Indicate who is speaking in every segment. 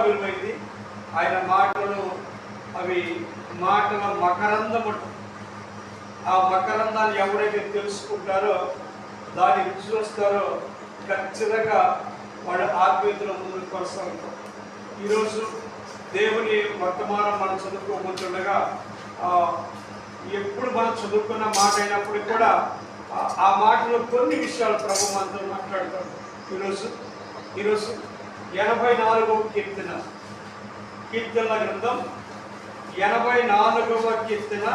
Speaker 1: విలువైంది. ఆయన మాటలు అవి మాటల మకరందము. ఆ మకరందాన్ని ఎవరైతే తెలుసుకుంటారో, దాన్ని రుచి చూస్తారో, ఖచ్చితంగా వాళ్ళ ఆత్మీయతలో ముందుకు కొనసాగుతారు. ఈరోజు దేవుని వర్తమానం మనం చదువుకోబోతుండగా ఎప్పుడు మనం చదువుకున్న మాట అయినప్పుడు కూడా ఆ మాటలో కొన్ని విషయాలు ప్రభు మనతో మాట్లాడతాడు. ఈరోజు 84వ కీర్తనల గ్రంథం 84వ కీర్తన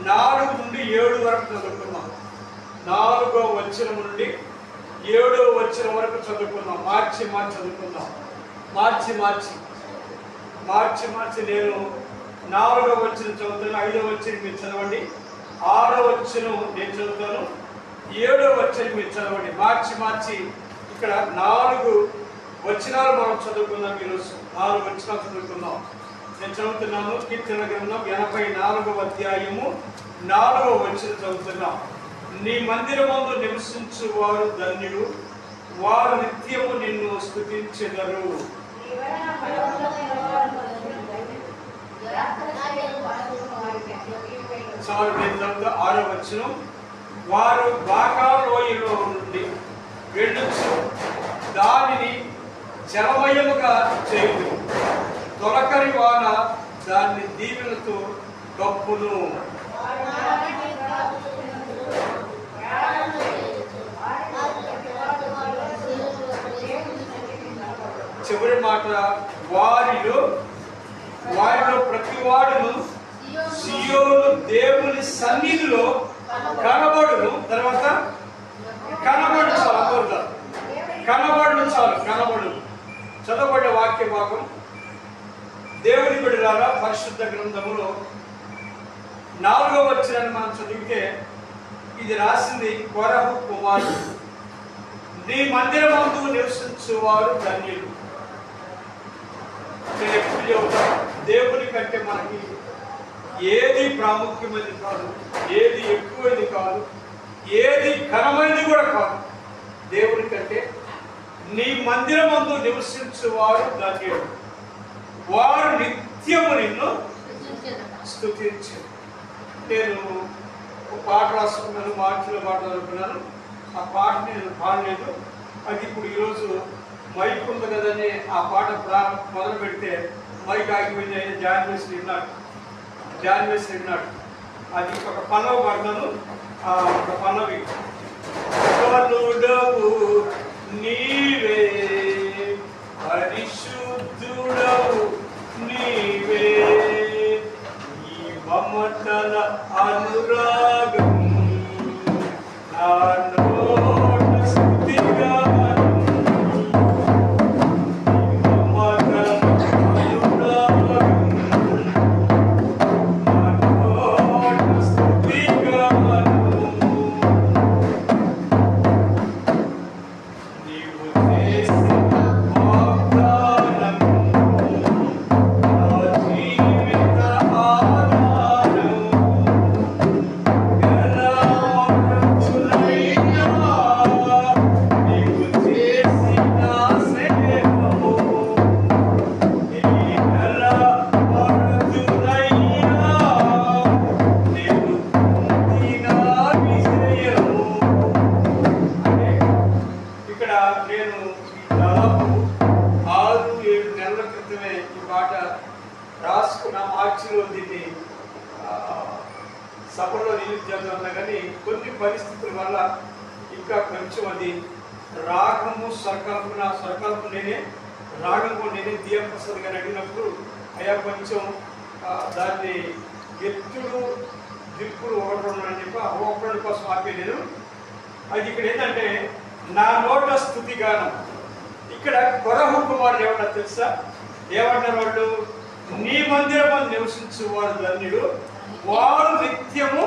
Speaker 1: 4 నుండి 7 వరకు చదువుకున్నాం. 4వ వచనం నుండి 7వ వచనం వరకు చదువుకున్నాం. మార్చి చదువుకుందాం. మార్చి నేను 4వ వచనం చదువుతాను, 5వ వచనం మీరు చదవండి, 6వ వచనం నేను చదువుతాను, 7వ వచనం మీరు చదవండి. మార్చి ఇక్కడ 4 వచనాలు మనం చదువుకుందాం. ఈరోజు 4 వచనాలు చదువుకుందాం. నేను చదువుతున్నాను. కీర్తన గ్రంథం 84వ అధ్యాయము 4వ వచనం చదువుతున్నాం. నీ మందిరమందు నివసించు వారు ధన్యులు, వారు నిత్యము నిన్ను స్తుతించెదరు. చాలు, నేను చదువుతా. 6వ వచనం. వారు బాకాలోయలో నుండి వెళ్ళొచ్చు, దానిని జలమయముగా చేయుదు, తొలకరి వాన దాన్ని దీవెనతో కప్పును. చివరి మాట, వారిలో ప్రతి వాడును సియోను దేవుని సన్నిధిలో కనబడును. తర్వాత కనబడు చాలు చదవబడ్డ వాక్య భాగం దేవుని బిడ్డలారా, పరిశుద్ధ గ్రంథములో 4వ వచనాన్ని మనం చదివితే ఇది రాసింది కొరహు కుమారుడు. నీ మందిరమందు నివసించువారు ధన్యులు. నేను ఎప్పుడు చెబుతాను, దేవుని కంటే మనకి ఏది ప్రాముఖ్యమైనది కాదు, ఏది ఎక్కువది కాదు, ఏది ఘనమైనది కూడా కాదు. దేవుని కంటే నీ మందిరమందు నివసించువారు ధన్యులు, వారు నిత్యము నిన్ను స్తుతించారు. నేను ఒక పాట రాసుకున్నాను, మార్చిలో పాట చదువుకున్నాను. ఆ పాట నేను పాడలేదు. అది ఇప్పుడు ఈరోజు మైక్ ఉంది కదని ఆ పాట మొదలు పెడితే మైక్ ఆగిపోయింది. ఆయన జాయిన్ చేసి విన్నాడు. అది ఒక పల్లవి పాడినాను. ఒక పల్లవి, కనుడవు నీవే, పరిశుద్ధుడవు నీవే, ఈ మమతల అనురాగం నాలో స్తుతిగా. మార్చిలో దీన్ని సభలో రిలీజ్ చేద్దామన్నా కానీ కొన్ని పరిస్థితుల వల్ల ఇంకా కొంచెం అది రాగము స్వరకల్పన నేనే, రాగం కూడా నేనే దియం ప్రసాద్ గారు అడిగినప్పుడు అయ్యా కొంచెం దాన్ని ఎత్తుడు దిక్కుడు ఒకటి అని చెప్పి ఒకటి కోసం ఆపే నేను. అది ఇక్కడ ఏంటంటే నా నోట స్తుతి గానం. ఇక్కడ కొరహు కుమారుడు ఏమన్నా తెలుసా? ఏమంటారు వాళ్ళు? నీ మందిరమందు నివసించు వారు ధన్యుడు, వారు నిత్యము.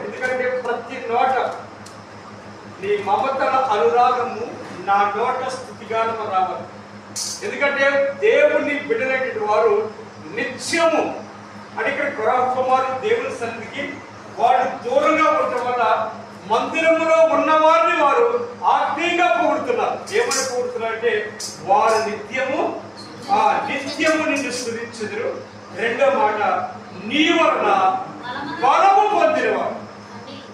Speaker 1: ఎందుకంటే ప్రతి నోట నీ మమతల అనురాగము, నా నోట స్థుతిగానము రావాలి. ఎందుకంటే దేవుని బిడ్డలైన వారు నిత్యము అని ఇక్కడ కొరహు కుమారుడు దేవుని సన్నిధికి వాడు దూరంగా ఉండటం వల్ల మందిరములో ఉన్నవారిని వారు ఆత్మీయంగా పొగుడుతున్నారు. ఏమని పొగుడుతున్నారంటే వారు నిత్యము నిన్ను స్తుతించుదురు. రెండో మాట, నీ వలన బలము పొందినవారు.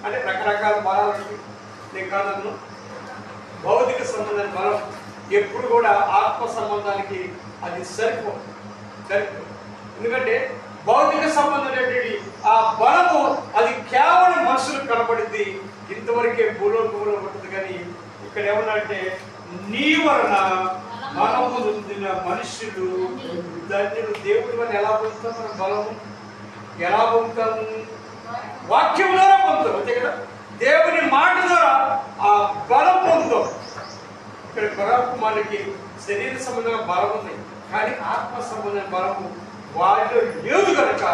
Speaker 1: అంటే రకరకాల బలాలు నేను కాదన్ను. భౌతిక సంబంధానికి బలం ఎప్పుడు కూడా ఆత్మ సంబంధానికి అది సరిపోదు. ఎందుకంటే భౌతిక సంబంధం ఏంటి, ఆ బలము అది కేవలం మనుషులకు కనబడింది, ఇంతవరకే భూలోకంలో ఉంటుంది. కానీ ఇక్కడ ఏమన్నారంటే నీ వలన బలము పొందిన మనుషులు ధన్యులు. దేవుడి వల్ల ఎలా పొందుతాం మనం బలము? ఎలా పొందుతాము? వాక్యం ద్వారా పొందుతాం, అంతే కదా. దేవుని మాట ద్వారా ఆ బలం పొందుతాం. ఇక్కడ కుమారుడికి శరీర సంబంధంగా బలం ఉంది, కానీ ఆత్మ సంబంధమైన బలము వారిలో లేదు కనుక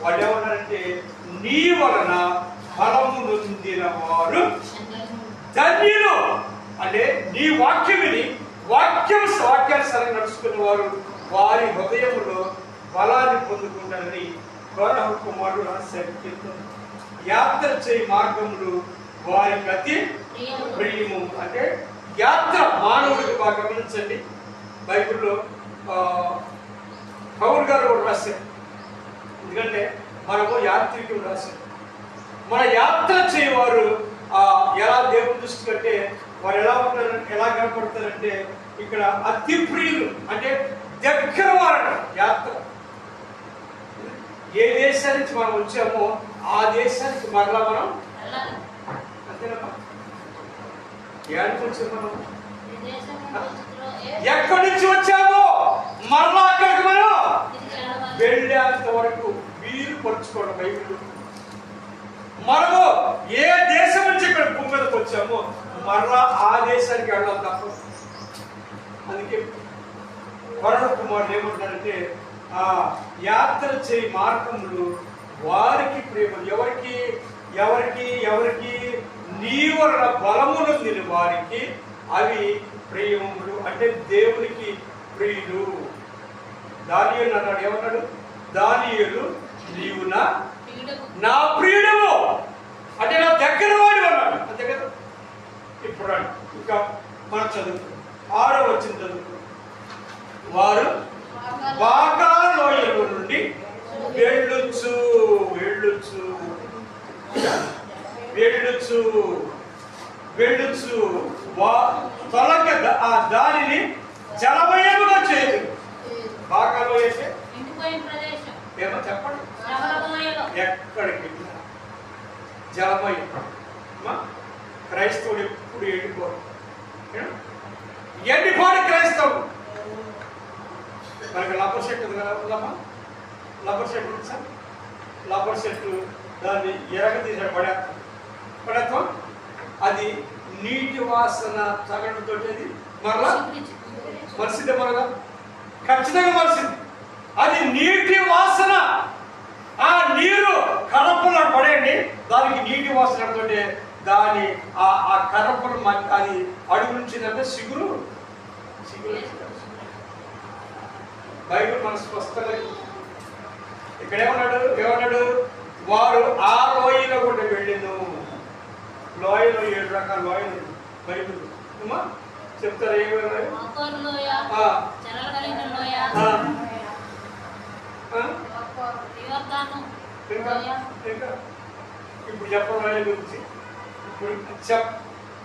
Speaker 1: వాళ్ళు ఏమన్నారంటే నీ వలన బలము నొందిన వారు ధన్యులు. అంటే నీ వాక్యం విని వాక్యానుసారంగా నడుచుకున్న వారు వారి హృదయములో బలాన్ని పొందుకుంటారని కోరహు కుమారుడు రాశారు. యాత్ర చేయి మార్గములు వారికి అతి ప్రియము. అంటే యాత్ర మానవుడికి బాగా గమనించండి. బైబిల్లో పౌలు గారు కూడా రాశారు. ఎందుకంటే మనము యాత్రికులు రాశారు. మన యాత్ర చేయవారు ఎలా దేవుని దృష్టి కంటే వారు ఎలా ఉంటారు, ఎలా కనపడతారంటే ఇక్కడ అతి ప్రియులు, అంటే దగ్గర వారు. యాత్ర ఏ దేశానికి మనం వచ్చామో ఆ దేశానికి మరలా మనం అంతేనమ్మా. ఏడికి వచ్చాము మనం? ఎక్కడి నుంచి వచ్చామో మరలా అక్కడికి మనం వెళ్ళేంత వరకు వీలు పరుచుకోవడం బైబిల్. మనము ఏ దేశం నుంచి ఇక్కడ భూమి మీదకి వచ్చామో మరలా ఆ దేశానికి వెళ్ళాలి తప్ప. అందుకే వరుణ కుమారుడు ఏమంటారంటే యాత్ర చేయి మార్గములు వారికి ప్రేమ. ఎవరికి ఎవరికి ఎవరికి నీ వలన బలమునొందిన వారికి అవి ప్రియములు. అంటే దేవునికి ప్రియులు. దానియేలు అన్నాడు, ఏమన్నాడు? దానియేలు నీవు నా ప్రియుడము, అంటే నా దగ్గర వాడు అన్నాడు, అంతే కదా. ఇప్పుడు ఇంకా మనం చదువుతాం 6వ వచనం చదువుతాం. వారు బాగా లోయల నుండి వెళ్ళొచ్చు వెళ్ళొచ్చు వెళ్ళొచ్చు వెళ్ళొచ్చు తొలగ ఆ దానిని జలమయముగా చేయదు. బాగా లోయ ఏమో చెప్పండి. ఎక్కడికి జలమయం. క్రైస్తవుడు ఎప్పుడు ఎండిపోడు. ఎండిపోడు క్రైస్తవుడు. మనకి లబ్బర్ సెట్ ఉంది కదా, ఉందమ్మా. లబ్బర్ సెట్ ఉంది సార్. లబ్బర్ సెట్ దాన్ని ఎరగదీసాడు, పడేస్తాం. అది నీటి వాసన తగడంతో మరలా మరిసిందే, మరలా ఖచ్చితంగా మరిసింది. అది నీటి వాసన. ఆ నీరు కరపలో పడేయండి, దానికి నీటి వాసన తోటే దాని ఆ కరపలు అది అడుగు నుంచి సిగురు బైబిల్ మన స్పష్టంగా ఇక్కడ ఏమన్నాడు? వారు ఆ లోయలో కూడా వెళ్ళిను. లోయలో 7 రకాల లోయలు బైబిల్ చెప్తారు. ఏమైనా ఇప్పుడు చెప్పడం గురించి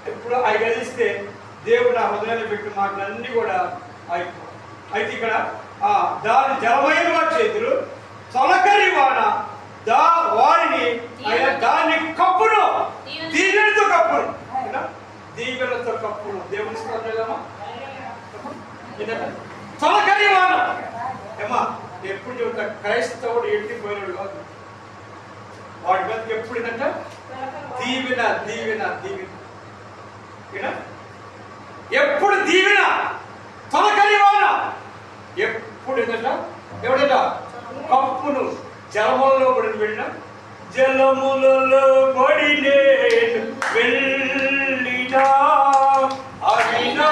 Speaker 1: ఇప్పుడు అవి కలిస్తే దేవుడు ఆ హృదయాన్ని పెట్టి మాటలన్నీ కూడా అయిపోయి. అయితే ఇక్కడ దాని జలమయంగా చేతులు తొలకరి వాన వారిని దాన్ని కప్పును, దీవెనతో కప్పును, దీవెనతో కప్పును. దేవుని స్తోత్రమా. తొలకరి వాన ఏమా ఎప్పుడు చెబుతా, క్రైస్తవుడు ఎండిపోయినాడు కాదు. వాడి మీదకి ఎప్పుడు ఏంటంటే దీవెన దీవెన దీవెన. ఎప్పుడు దీవెన, తొలకరి వాన. ఎప్పుడు ఏంటంట ఎవడట కప్పును. జలములలో పడిన వెళ్ళిన జలములలో పడినే వెళ్ళినా అవినా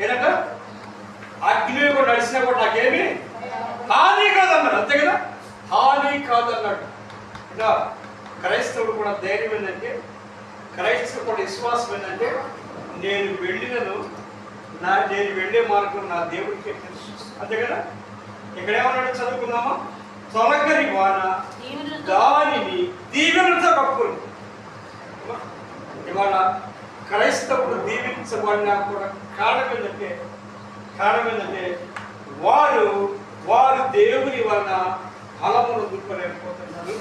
Speaker 1: ఏదంట అగ్ని కూడా నడిచినా కూడా నాకేమి హాని కాదన్నాడు. అంతే కదా, హాని కాదన్నాడు. ఇంకా క్రైస్తవుడు కూడా ధైర్యం ఏంటంటే, క్రైస్తవుడు కూడా విశ్వాసం ఏంటంటే, నేను వెళ్ళే మార్గం నా దేవుడికే తెలుసు. అంతే కదా. ఇక్కడ ఏమన్నాడు చదువుకుందామా? తొలగని వాన దానిని దీవెనలతో కప్పుకుంది. ఇవాళ క్రైస్తవుడు దీవించబడినా కూడా కారణం ఏంటంటే వారు దేవుని వలన ఫలమును దుఃఖలేకపోతున్నారు.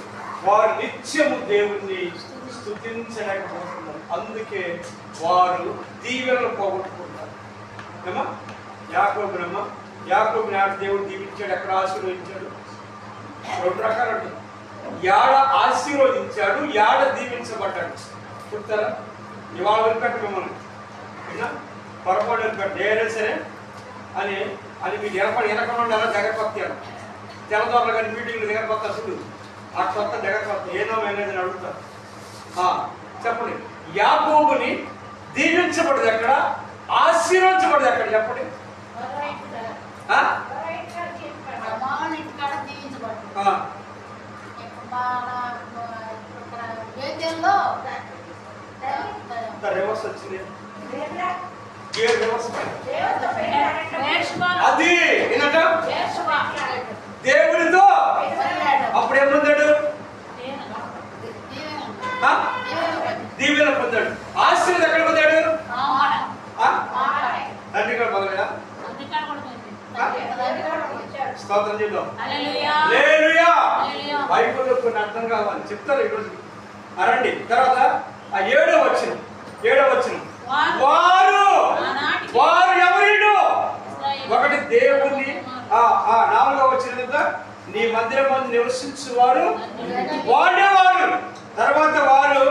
Speaker 1: వారు నిత్యము దేవుణ్ణి స్తుతించలేకపోతున్నారు. అందుకే వారు దీవెనలు పోగొట్టుకుంటారు. ఏమా యాకోబుని ఆడ దేవుడు దీవించాడు, ఎక్కడ ఆశీర్వదించాడు? 2 రకాలు ఉంటుంది. యాడ ఆశీర్వదించాడు, యాడ దీవించబడ్డాడు చెప్తారా? ఇవాళ వదిలిపెట్ట మిమ్మల్ని పొరపాటు వదిలిపెట్ట ఏదైనా సరే అని మీకు ఎనకుండా జగత్పత్యాలు తెల్లదోరలు కానీ మీటింగ్లు దిగకపోతా చూడు, అట్లా జగత్పత్త ఏదో అనేది అడుగుతారు. చెప్పండి, యాకోబుని దీవించబడదు ఎక్కడ, ఆశీర్వదించబడదు ఎక్కడ? చెప్పండి. రివర్స్ వచ్చింది, అది ఏంటంట దేవుడితో అప్పుడు ఏం పొందాడు? దీవెన పొందాడు. ఆశీర్వాదం ఎక్కడ పొందాడు? తండ్రి కూడా పొందలేదా? స్తోత్రం చెప్దాం. హల్లెలూయా. బైబిల్లో కొన్ని అర్థం కావాలి చెప్తారు ఈరోజు. అరండి. తర్వాత ఆ 7వ వచనం వారు ఎవరినో ఒకటి దేవుని 4వ వచనం మీద నీ మందిరం మంది నివసించువారు వాడేవారు. తర్వాత వారు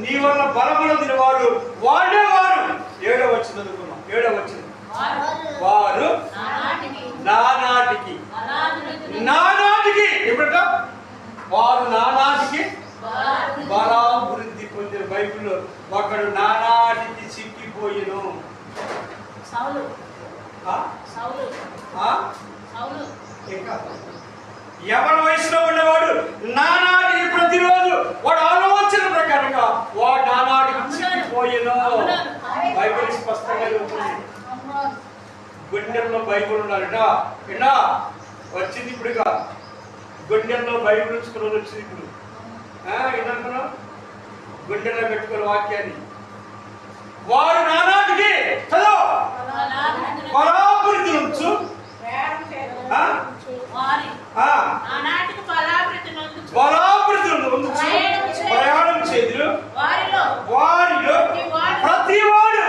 Speaker 1: నీ వల్ల బలమునందిన వారు వాడేవారు. 7వ వచనం చదువుకున్నాం. 7వ వచనం వారు నానాటికి ఎప్పుడట వారు నానాటికి బలాభివృద్ధి పొందిన. బైబిల్లో ఒకడు నానాటికి చిక్కిపోయిను. ఎవరి వయసులో ఉన్నవాడు నానాటికి ప్రతిరోజు వాడు ఆలోచన ప్రకారంగా వాడు నానాటికి చిక్కిపోయిను. బైబిల్ స్పష్టంగా చెబుతుంది. గుండెల్లో బైబిల్ ఉండాలట. విన్నా వచ్చింది ఇప్పుడుగా గుండెల్లో బైబిల్ ఉంచుకుని వచ్చింది. ఇప్పుడు ఏంటనుకున్నావు? గుండెల్లో పెట్టుకున్న వాక్యాన్ని వారు నానాటికి బలాభివృద్ధి ఉంచు ప్రయాణం చేదురు వారిలో ప్రతివాడు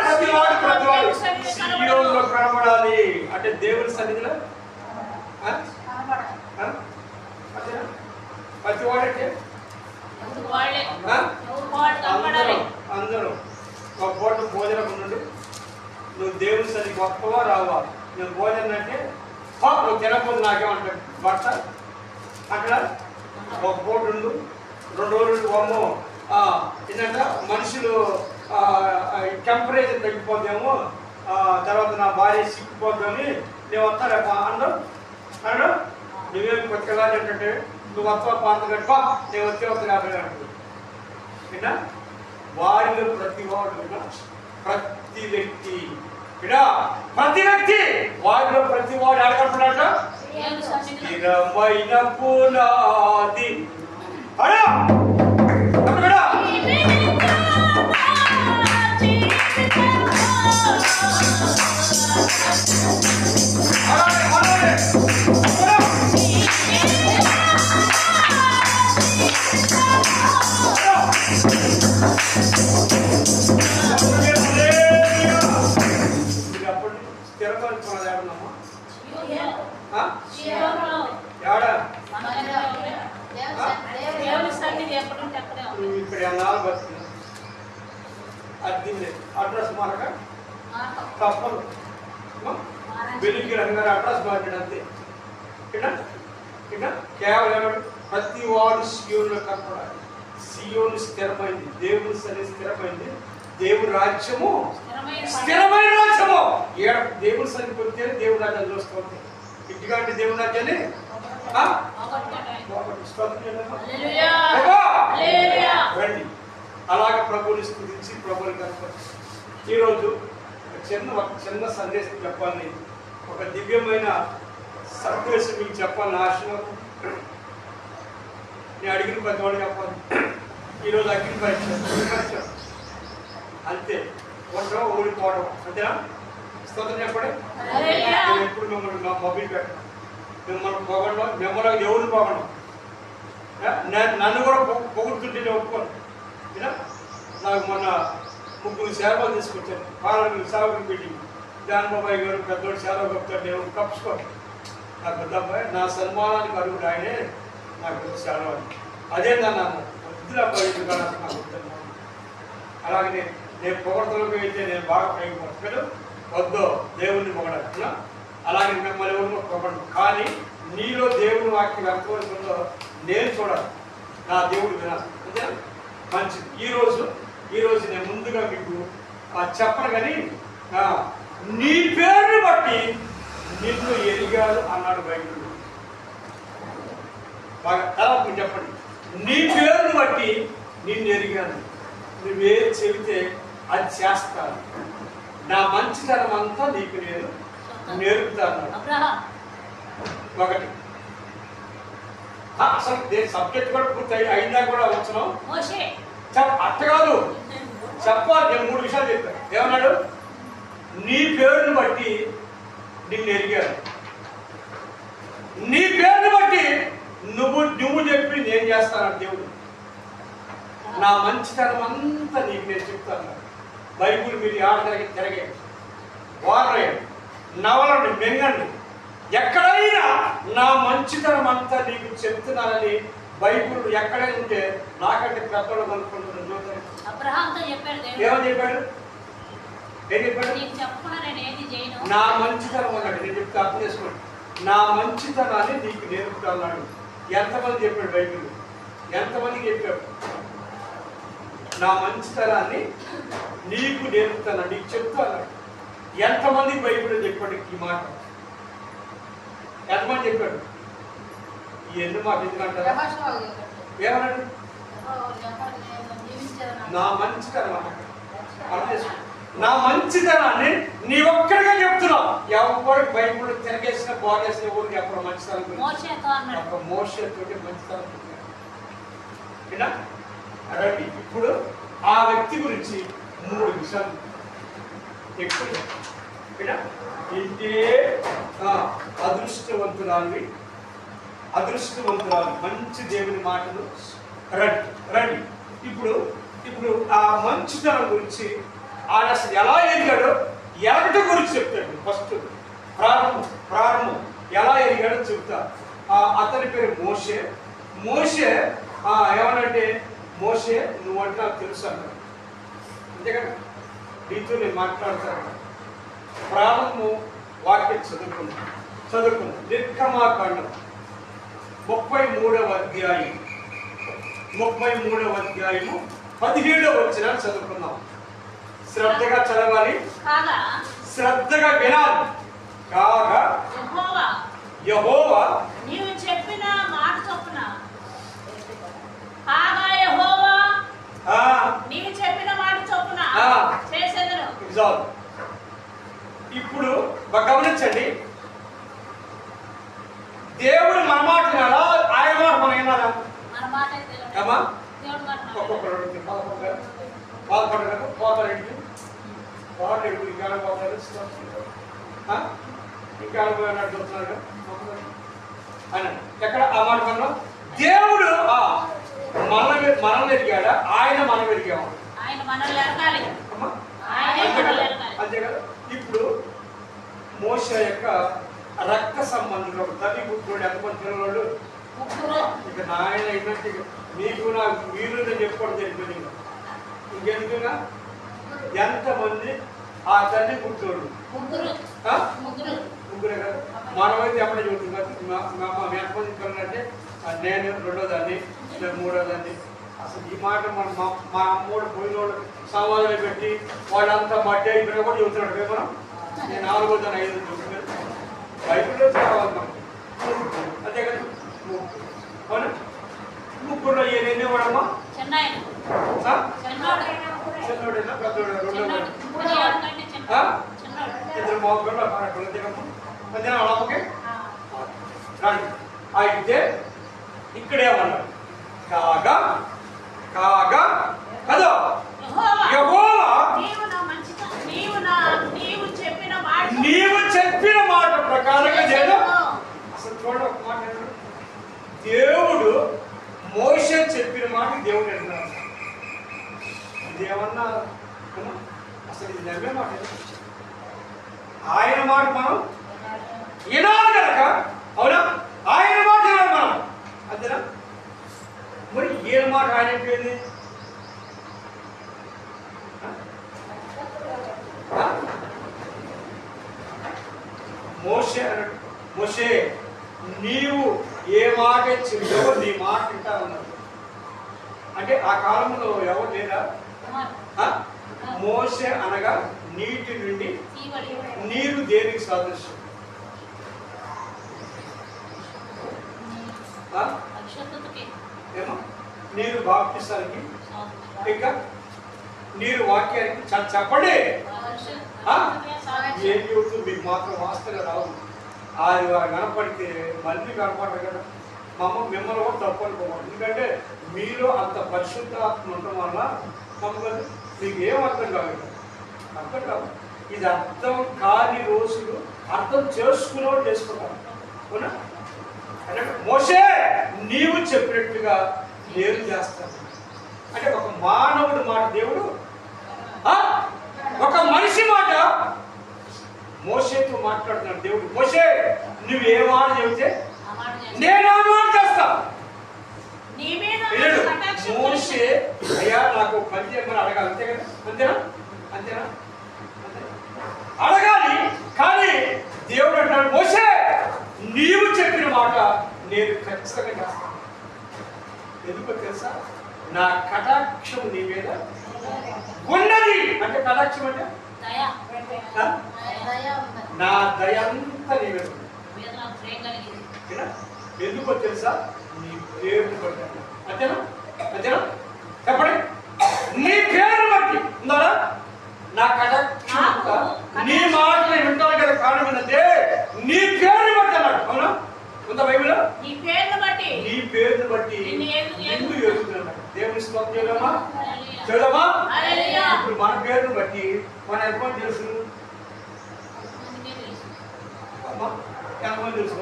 Speaker 1: సియోనులో కనబడాలి. అంటే దేవుని సన్నిధిలో ప్రతివాడంటే అందరూ ఒక పూట భోజనం ఉండు. నువ్వు దేవుని సన్నిధి గొప్పవా రావా? నువ్వు భోజనం అంటే నువ్వు తినకపోతే నాకేమంటాడు భర్త. అక్కడ ఒక పూట ఉండు, 2 రోజులు అమ్మో ఏంటంటే మనుషులు టెంపరేచర్ తగ్గిపోద్దాము, తర్వాత నా భార్య సిక్కిపోద్దామని నేను వస్తా రేపు అన్నాడు. నువ్వేమి కొత్తగా ఏంటంటే నువ్వు వస్తా పాత గడిపా నేను వచ్చే కాబట్టి విన్నా వారిలో ప్రతివాడు ప్రతి వ్యక్తి వారిలో ప్రతివాడు అడగడుతున్నాట స్థిరమైన పునాది ఇక్కడ అడ్రస్ మారక తప్పదు. వెలుగు రంగారు అడ్రస్ మాట్లాడు అంతే. కేవలం ప్రతి వాడు సియోనులో కనపడాలి. సియోను స్థిరమైంది, దేవుని సరి స్థిరమైంది, దేవుని రాజ్యము స్థిరమైన రాజ్యము. ఏడ దేవుని సన్నిధికి వస్తే దేవుని రాజ్యాన్ని చూస్తుంది. ఇంటిగా అంటే దేవుని రాజ్యాన్ని రండి. అలాగ ప్రభుని స్తుతించి ప్రభుని కనపడి ఈరోజు చిన్న సందేశం చెప్పాలని, ఒక దివ్యమైన సందేశం మీకు చెప్పాలని ఆశలో నేను అడిగిన ప్రతి వాడు చెప్పాలి. ఈరోజు అగ్ని పరీక్ష అంతే, ఉండడం ఓడిపోవడం అంతేనా? స్తోత్రం చెప్పండి. నేను ఎప్పుడు మిమ్మల్ని మొబైల్ పెట్టడం, మిమ్మల్ని పొగడం, మిమ్మల్ని ఎవరు పొగడం, నన్ను కూడా పొగుడుతుంటే నేను ఒప్పుకోను. నాకు మొన్న 3 సేవలు తీసుకొచ్చాను. పాలన సేవకు పెట్టి జానబాబాయ్ గారు పెద్దోడు సేవ చెప్తాడు, నేను కప్పుకోను. నా పెద్ద అబ్బాయి నా సన్మానానికి అడుగుడు ఆయనే నాకు సేవ. అదే నన్ను వద్దుల అబ్బాయి నాకు వద్దు. అలాగే నేను పొగడతలోకి వెళ్తే నేను బాగా ప్రయోగపడతాను. వద్దు దేవుణ్ణి పొగడ. అలాగే మిమ్మల్ని ఎవరినో పొగడను, కానీ నీలో దేవుని వాక్యం ఎంతవరకు ఉందో నేను చూడాలి, నా దేవుడు వినాలి. అంతే మంచిది. ఈరోజు నేను ముందుగా మీకు చెప్పను, కానీ నీ పేరుని బట్టి నిన్ను ఎరిగాడు అన్నాడు బైబిల్. బాగా తర్వాత మీరు చెప్పండి. నీ పేరుని బట్టి నిన్ను ఎరిగాను, నువ్వేం చెబితే అది చేస్తాను, నా మంచితనం అంతా నీకు నేను నేర్పుతాను. ఒకటి అసలు సబ్జెక్ట్ కూడా పూర్తి అయినా కూడా వచ్చినాం. అట్ట కాదు చెప్పాలి. నేను 3 విషయాలు చెప్పాను. ఏమన్నాడు? నీ పేరుని బట్టి నిన్ను ఎరిగాను, నీ పేరుని బట్టి నువ్వు చెప్పి నేను చేస్తాను దేవుడు, నా మంచితనం అంతా నీకు నేను చెప్తాను. బైబుల్ మీరు ఆడదానికి తిరగండి, వారండి, నవలండి, మెంగండి, ఎక్కడైనా నా మంచితనం అంతా నీకు చెప్తున్నానని బైబుల్ ఎక్కడైనా ఉంటే నాకంటే పెద్దలు కనుక్కుంటున్నాను. ఏమని చెప్పాడు? ఏం చెప్పాడు? నా మంచితనం అన్నాడు. నేను చెప్తే అర్థం చేసుకోండి. నా మంచితనాన్ని నీకు నేర్పుతాన్నాడు. ఎంతమంది చెప్పాడు బైబిల్? ఎంతమందికి చెప్పాడు? నా మంచితనాన్ని నీకు నేర్పుతాను, నీకు చెప్తాను. ఎంతమందికి బైబిల్ చెప్పాడు ఈ మాట? ఎంతమంది చెప్పాడు? ఈ ఎన్ని మాట ఎందుకంటారా? ఏమన్నాడు? నా మంచితనం అన్నాడు. అర్థం చేసుకో. నా మంచితనాన్ని నీ ఒక్కడిగా చెప్తున్నావు. ఎవరికి బైబిల్ తిరగేసిన బాగేసిన ఊరికి ఎప్పుడు మంచితనం మోషతోటి మంచితనం. అదండి. ఇప్పుడు ఆ వ్యక్తి గురించి 3 విషయాలు ఎక్కువ. ఇంటే అదృష్టవంతురాలు, మంచి దేవుని మాటలు రండి. ఇప్పుడు ఆ మంచితనం గురించి ఆయన అసలు ఎలా ఎదిగాడో ఎరగటం గురించి చెప్తాడు. ఫస్ట్ ప్రారంభం ఎలా ఎదిగాడో చెప్తా. అతని పేరు మోషే. ఏమనంటే మోషే నువ్వంటే నాకు తెలుసు అన్నాడు. అంతేకాదు నీతో నేను మాట్లాడతాను. ప్రారంభం వాక్యం చదువుకున్నాం. నిర్గమాకాండం 33వ అధ్యాయం 17వ వచనాన్ని చదువుకున్నాం. శ్రద్ధగా చదవాలి, శ్రద్ధగా వినాలి. కాగా యెహోవా
Speaker 2: నీవు చెప్పిన మాట చొప్పున చేసేదను.
Speaker 1: ఇప్పుడు గమనించండి, దేవుడు మన మాట వినాలా, ఆయన మాట మనం వినాలా? ఒక్కొక్కరు బాధపడ్డారు, పోతారు ఇంకా అనుభవం చూస్తున్నారు ఆయన ఎక్కడ ఆ మాట మనం. దేవుడు మనల్ని ఎదిగాడా, ఆయన మనం ఎదిగాము. అంతే కదా. ఇప్పుడు మోషే యొక్క రక్త సంబంధం తల్లి పుట్టుకోండి ఎంతమంది పిల్లలు ఇక నాయన అయినట్టు మీకు నాకు మీరు నేను చెప్పుకోవడం జరిగింది. ఇంకెందుకుగా ఎంతమంది ఆ తల్లి పుట్టుకోడు? ముగ్గురే కదా. మనమైతే ఎప్పుడే చూస్తున్నాం. ఎంతమంది పిల్లలు అంటే నేను 2వ దాన్ని, నేను 3వ దాన్ని, అసలు ఈ మాట మా అమ్మోడు పోయినోడు సమాధానం పెట్టి వాళ్ళంతా మట్టి అయిపోయినా కూడా చెబుతున్నాడు మనం. నేను 4వ తన 5 చూస్తున్నాను బైబిల్లో కావాలి మనం, అంతే కదా. అవునా? ముగ్గురులో ఏదైనా వాడమ్మా చిన్నోడేనా పెద్దోడు 2వ ఇద్దరు మోగలు అంతేనమ్మా, అంతేనా వాళ్ళమ్మకి రండి. అయితే ఇక్కడేమన్నాడు? కాగా కాగా కదా యెహోవా నీవు చెప్పిన మాట ప్రకారంగా చేయదు. అసలు చూడండి ఒక మాట, దేవుడు మోషే చెప్పిన మాట దేవుడు అంటున్నాడు. ఇదేమన్నా అసలు ఇది నమ్మే మాట? ఆయన మాట మనం వినాలి కనుక, అవునా? ఆయన మాట వినాలి మనం, అంతేనా? మరి ఏ మాట ఆయన అయిపోయింది? మోషే అన్నాడు, మోషే నీవు ఏ మాట చెప్పావో నీ మాట వింటా ఉన్నాడు. అంటే ఆ కాలంలో ఎవరు లేదా? మోషే అనగా నీటి నుండి నీరు దేనికి సాదృశ్యం? ఏమో నీరు బాప్తిసానికి, ఇంకా నీరు వాక్యానికి. చెప్పండి ఏం చెబుతుంది మీకు మాత్రం వాస్తవంగా రావు. అది కనపడితే మళ్ళీ కనపడరు కదా. మిమ్మల్ని కూడా తప్పు అనుకోవాలి, ఎందుకంటే మీలో అంత పరిశుద్ధాత్మ ఉండటం వల్ల నమ్మకం మీకు ఏం అర్థం కాదు, అర్థం కాదు. ఇది అర్థం కాని రోజులు అర్థం చేసుకునేవాడు చేసుకుంటారు, అవునా? అంటే మోషే నీవు చెప్పినట్టుగా నేను చేస్తాను అంటే ఒక మానవుడు మాట దేవుడు, ఒక మనిషి మాట మోషేతో మాట్లాడుతున్నాడు దేవుడు. మోషే నువ్వు ఏ మాట చెబితే నేను ఆ మాట చేస్తా. మోషే అయ్యా నాకు పని చేయమని అడగాలి, అంతే కదా? అంతేనా? అంతేనా? అడగాలి. కానీ దేవుడు అంటాడు మోషే నీవు చెప్పిన మాట నేను ఖచ్చితంగా చేస్తాను. ఎందుకో తెలుసా? నా కటాక్షం నీ మీద ఉన్నది. అంటే కటాక్షం అంటే నా దయ అంతా నీ మీద. ఎందుకో తెలుసా? నీ పేరుని బట్టి. అంతేనా? అంతేనా? చెప్పండి. నీ పేరుని బట్టి ఉందా నా కటాక్షం. నీ మాట నేను వింటాను కదా. కారణం ఏంటంటే నీ పేరుని బట్టి అన్నాడు, అవునా? ఉందా బైబిల్? నీ పేరుని బట్టి నిన్ను ఎదుగుతున్నాడు. దేవుని స్తోత్రం చేయడమా చూడమా? ఇప్పుడు మన పేరుని బట్టి మన ఎంతమంది తెలుసు? ఎంతమంది తెలుసు?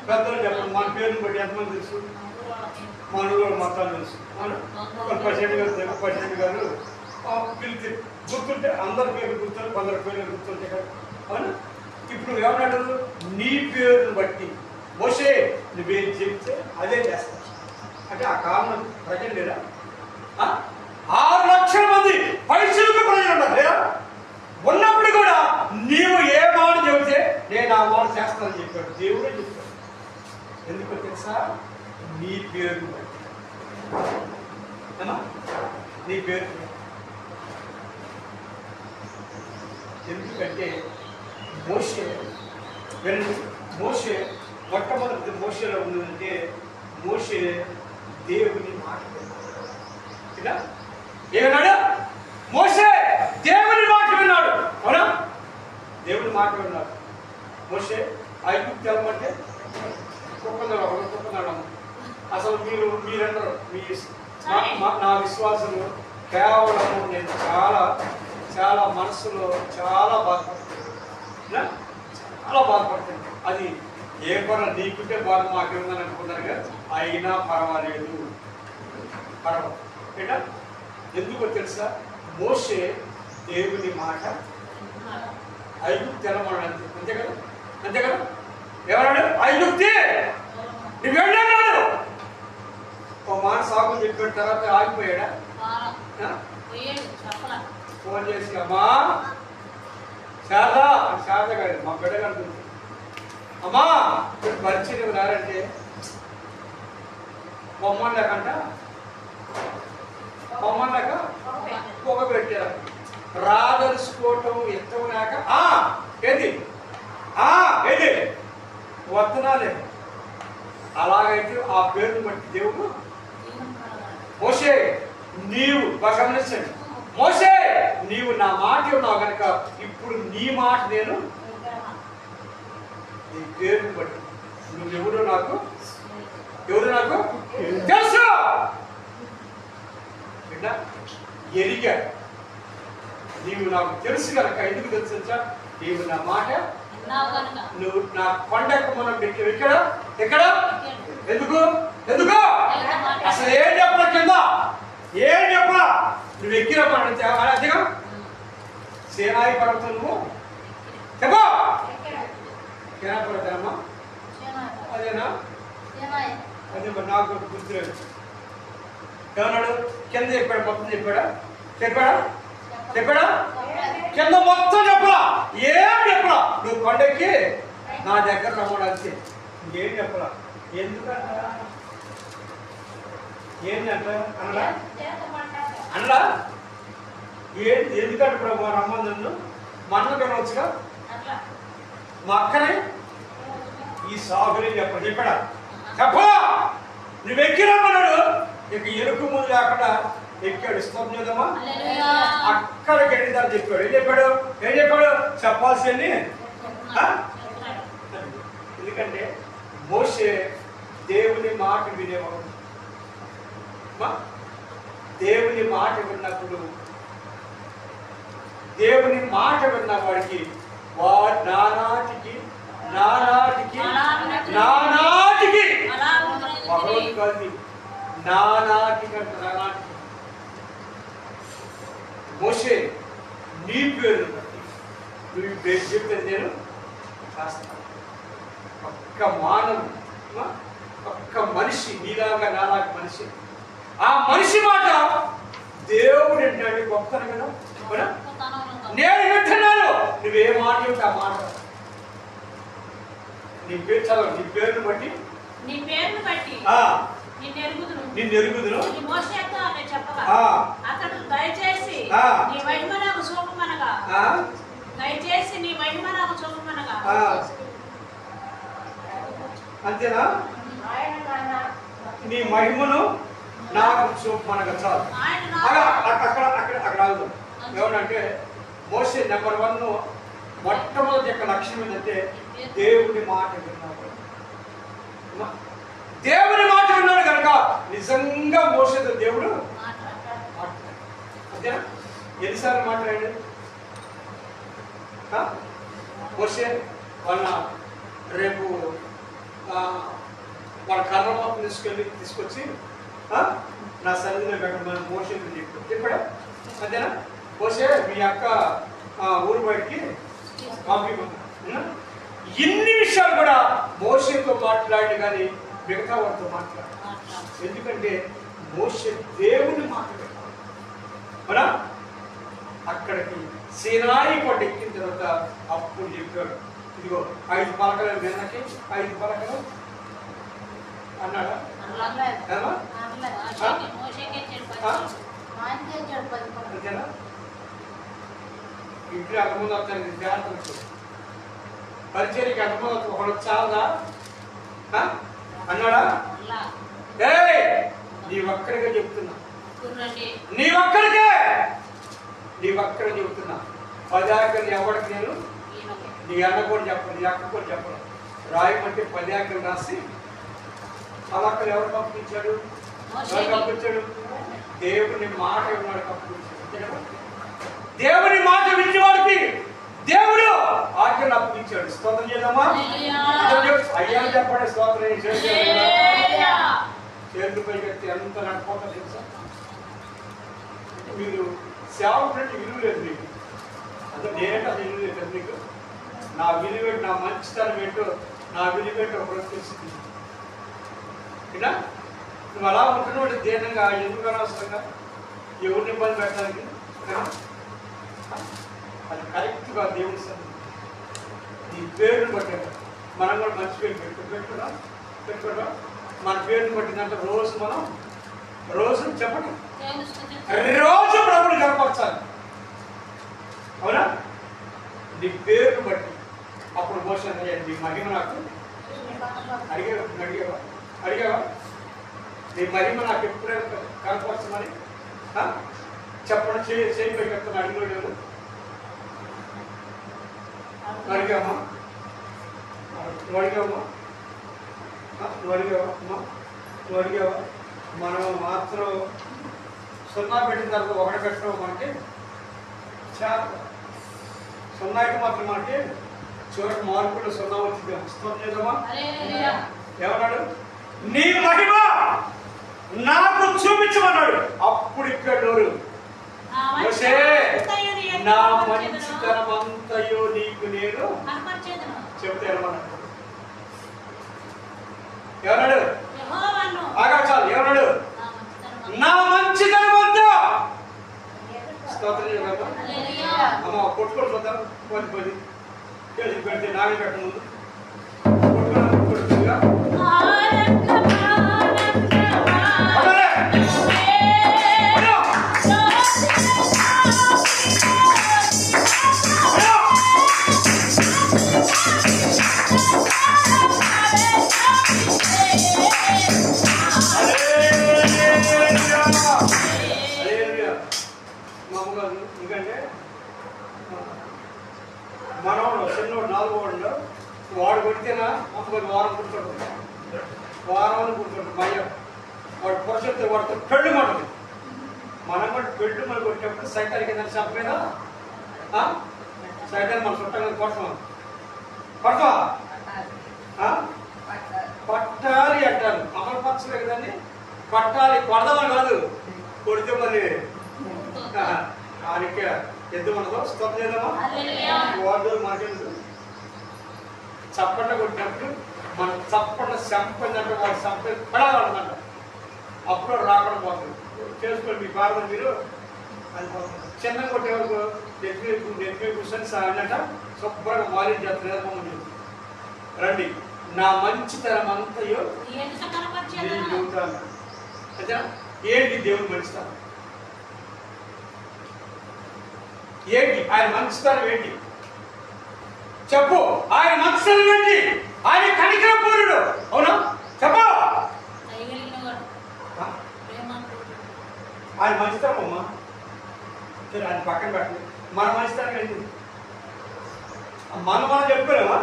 Speaker 1: పెద్దలు చెప్పండి, మన పేరుని బట్టి ఎంతమంది తెలుసు? మనలో మొత్తాలు తెలుసు. ప్రెసిడెంట్ గారు ప్రెసిడెంట్ గారు పిలిచి గుర్తుంటే అందరి పేర్లు గుర్తుంటే కొందరి పేర్లు గుర్తుంటే కదా, అవునా? ఇప్పుడు ఏమన్నాడు? నీ పేరుని బట్టి మోషే నువ్వేం చెప్తే అదే చేస్తా. అంటే ఆ కాలం ప్రజలు లేదా? 6 లక్షల మంది పైసలకు ప్రజలు ఉన్నారు లేదా? ఉన్నప్పుడు కూడా నీవు ఏ మాట చెబితే నేను ఆ మాట చేస్తానని చెప్పాడు. దేవుడే చెప్పాడు. ఎందుకో తెలుసా? నీ పేరుని బట్టి. నీ పేరు ఎందుకంటే మోషే మొట్టమొదటి మోషేలో ఉన్నదంటే మోషే దేవుని మాట ఏమన్నాడు? మోషే దేవుని మాట విన్నాడు, అవునా? దేవుని మాట విన్నాడు మోషే. ఐగుప్తు వెళ్ళమంటే కుక్కన్నాడు. అసలు మీరందరూ నా విశ్వాసము కేవలము నేను చాలా చాలా మనసులో చాలా బాధపడుతుంది, చాలా బాధపడుతుంది. అది ఏ పని నీకుంటే బాధ మాకేముందని అనుకున్నారు కదా. అయినా పర్వాలేదు, పర్వాలేదు. ఎందుకో తెలుసా? మోషే దేవుని మాట ఐగుప్తు తెలమన్నాడు. అంతే కదా? అంతే కదా? ఎవరాడు? ఐగుప్తి నువ్వు వెళ్ళాడు. ఒక మాట సాగు చెప్పిన తర్వాత ఆగిపోయాడా? ఫోన్ చేసి అమ్మా శారదా గారు మా బిడ్డ గారు అమ్మా పరిచయం రారంటే బొమ్మలు లేకంట పొమ్మన్నాక పొగ పెట్టారు. రాదలుచుకోవటం ఇష్టం లేక ఏది ఏది వద్దనాలే. అలాగైతే ఆ పేరును బట్టి దేవుడు మోషే నీవు గమనించండి, మోషే నీవు నా మాట ఉన్నావు కనుక ఇప్పుడు నీ మాట నేను నీ పేరును బట్టి నువ్వెవరు నాకు తెలుసు. ఎరిగా నీవు నాకు తెలుసు కనుక ఎందుకు తెలుసా? నీవు నా మాట నువ్వు నా కొండకు మనం ఎక్కడ ఎందుకు అసలు ఏం చెప్పరా? కింద ఏం చెప్పరా? నువ్వు ఎక్కిన అధికం సేనాయి పర్వతం నువ్వు చెప్పా పర్వతమ్మా అదేనా? అదే మరి నాకు గుర్తులేదు. ఏమన్నాడు? కింద చెప్పాడు, మొత్తం చెప్పాడా కింద మొత్తం చెప్పరా? ఏం చెప్పరా? నువ్వు కొండకి నా దగ్గర రమ్మడు అంతే, ఇంకేం చెప్పరా? ఎందుకంట ఏంటంట అనలా ఎందుకంటే ప్రభు రమ్మందు మన్న కనవచ్చుగా. మా అక్కనే ఈ సాగులే చెప్పడా నువ్వు ఎక్కిరమ్మన్నాడు. ఇక ఎరుకు ముందు లేకుండా ఎక్కాడు. ఇస్తాం చేద్దామా? అక్కడికి వెళ్ళిందని చెప్పాడు. ఏం చెప్పాడు చెప్పాల్సింది. ఎందుకంటే మోషే దేవుని మాట వినేవాడు. దేవుని మాట విన్నప్పుడు దేవుని మాట విన్న వాడికి వాడు నానాటికి ఒకరోజు కాదు, నానాటికి మోషే నీ పేరు బట్టి నువ్వు పేరు చెప్పేది నేను రాస్తాను. ఒక్క మానవుడు, ఒక్క మనిషి నీలాగా నాలాగా మనిషి, ఆ మనిషి మాట దేవుడు ఏంటంటే గొప్పతనం కదా. నేను వింటున్నాను, నువ్వే మాట చెప్తే ఆ మాట నీ పేరు చదవ. నీ పేరును బట్టి నిన్ను ఎరుగుదును.
Speaker 2: అతడు దయచేసి నీ మహిమ నాకు చూపమనగా
Speaker 1: అంతేనా? నీ మహిమను నాకు చూపమనగా చాలు. అక్కడ ఆగుదాం. ఏమనంటే మోషే నెంబర్ 1 మొట్టమొదటి యొక్క లక్ష్యం ఏంటంటే దేవుని మాట విన్నాడు. దేవుని మాట విన్నాడు కనుక నిజంగా మోషేతో దేవుడు అంతేనా? ఎన్నిసార్లు మాట్లాడాడు మోషే? వాళ్ళ రేపు వాళ్ళ కర్ర మొత్తం తీసుకొచ్చి నా సన్నిధిలో పెట్టమని మోషేతో చెప్పాడా? అంతేనా? మోషే మీ అక్క ఊరు బయటికి పంపిపోతున్నా. ఇన్ని విషయాలు కూడా మోషేతో మాట్లాడి కానీ మిగతా వారితో మాట్లాడు. ఎందుకంటే మోషే దేవుని మాట్లాడాడు. అక్కడికి సీనాయి కొండ ఎక్కిన తర్వాత అప్పుడు చెప్పాడు, ఇదిగో 5 పలకలు వెనక్కి 5 పలకలు అన్నాడా? అంతేనా? ఇంట్లో అంతమంది వస్తాను జాగ్రత్త. పరిచయకి అంతమంది వస్తుంది, ఒకడు చాలదా అన్నాడా? నీ ఒక్కడిగా చెప్తున్నా, నీ ఒక్కడే చెబుతున్నా. 10 ఆకలి ఎవరికి నేను నీ అన్న కూడా చెప్పను, నీ అక్క కూడా చెప్పను. రాయమంటే 10 ఆకలి రాసి పలకలు ఎవరు పంపించాడు? దేవుని మాట ఇవ్వడు పంపించాడు. దేవుని మాట వినేవాడికి దేవుడు ఆజ్ఞలు అప్పగించాడు. స్తోత్రం చేద్దామా? అయ్యా చెప్పండి స్తోత్రం. చేతులు పైకి ఎంత నడిపోతా తెలుసా? మీరు సేవకులంటే విలువ లేదు మీకు. అంటే నేనంటే అది విలువ లేదు మీకు. నా విలువేంటి, నా మంచితనం ఏంటో, నా విలువేంటో ఒకరోజు తెలిసింది. ఇలా నువ్వు అలా ఉంటున్నాడు దీనంగా, ఎందుకు అనవసరంగా ఎవరిని ఇబ్బంది పెట్టడానికి? అది కరెక్ట్గా దేవుని సన్నిధి. నీ పేరుని బట్టి మనం కూడా మంచి పేరు పెట్టుకున్నాం. మన పేరుని బట్టిందంటే రోజు చెప్పండి రోజు ప్రభుని కనపరచాలి. అవునా? నీ పేరును బట్టి. అప్పుడు మోసే నీ మహిమ నాకు అడిగావా నీ మహిమ నాకు ఎప్పుడైనా కనపరచమని చెప్పడం చేయబోయి చెప్తాను. అడిగాడు అడిగామా నువ్వు అడిగావా మనం మాత్రం సున్నా పెట్టిన తర్వాత ఒకటి పెట్టడం మనకి చాలా సున్నాకి మాత్రం మనకి చివరికి మార్పులు సున్నా వచ్చింది. వస్తుంది చేద్దామా? ఏమన్నాడు? నీ మహిమ నాకు చూపించమన్నాడు. అప్పుడు ఇక్కడ నోరు నా మంచితనం అంతయో నీకు నేను చెప్తే ఏమన్నాడు? ఏమన్నాడు? ఆగా చాలు. ఏమన్నాడు? నా మంచితనం అంతా. స్తోత్రం చేద్దామా? అమ్మ కొట్టుకొని చూద్దాం. పోయి పెడితే నాగే పెట్ట ముందు కొట్టుకున్నా ఎందుకంటే మనవాడు చిన్నవాడు 4వ వాడు కొడితేనా అప్పుడు వారం కూర్చోడు. వారం కూర్చోడు. మయ్య వాడు పొరచెప్తే వాడితో పెళ్ళు మనది. మనం కూడా పెళ్ళు మనం కొట్టేటప్పుడు సైతానికి ఏదైనా చెప్పలేదా? సైతాన్ని మనం చుట్టంగా కొడతామా పట్టాలి అంటారు. అమలు పరచలే కదండి. పట్టాలి. కొడదామని కాదు, కొడితే మరి ఆయనకి ఎద్దు మనతో స్తోత్రం చేద్దామా? వాడు మనకెందుకు చప్పట కొట్టినప్పుడు మనం చప్పట చంపందంటే వాడు చంప పడాలంట. అప్పుడు రాకుండా పోతుంది. చేసుకోండి మీ బాధ. మీరు అది చిన్న కొట్టేవరకు నెత్తి కూర్చొని సాగినట్ట శుభ్రంగా మాలి చేస్తున్నారు. రండి, నా మంచితనం అంతయో చెబుతాను. ఏంటి దేవుడు మంచితనం? ఏంటి ఆయన మంచితనం? ఏంటి చెప్పు. ఆయన మంచితనం ఏంటి? ఆయన కనికరపూరుడు. అవునా? చెప్పు. ఆయన మంచితనం అమ్మా. సరే, ఆయన పక్కన పెట్టండి. మన మంచితనం ఏంటి? మనం చెప్పుకోలేమా?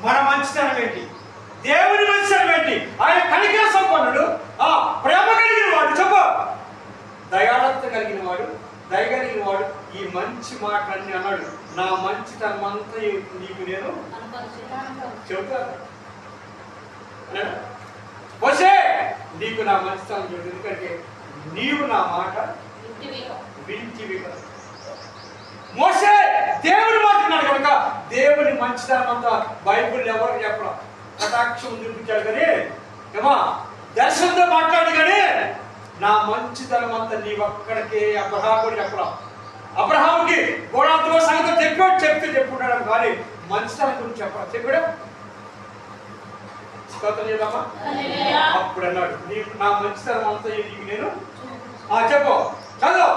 Speaker 1: మన మంచితనం ఏంటి? దేవుని మంచితనం ఏంటి? ఆయన కనికర సంపన్నుడు, ప్రేమ కలిగిన వాడు. చెప్పు. దయాళత్వం కలిగిన వాడు, దయ కలిగిన వాడు. ఈ మంచి మాటలన్నీ అన్నాడు. నా మంచితనం అంతా నీకు నేను చెబుతాను. వసే నీకు నా మంచితనం చెబుతుంది. ఎందుకంటే నీవు నా మాట వింటివి కదా. మోసే దేవుని మాట్లాడు కనుక దేవుని మంచితనం అంతా బైబిల్ ఎవరికి చెప్పడం కటాక్షం చూపించాడు. కానీ ఏమా దర్శనంతో మాట్లాడు. కానీ నా మంచితనం అంతా నీ ఒక్కడికే అబ్రహాముడు చెప్పడం. అబ్రహాముకి గోడాతో సంగతి చెప్పుకుంటాడు. కానీ మంచితనం గురించి చెప్పాడా? స్తోత్రం చేద్దామా? అప్పుడు అన్నాడు, నీకు నా మంచితనం అంతా నీకు నేను చెప్పు. చదువు.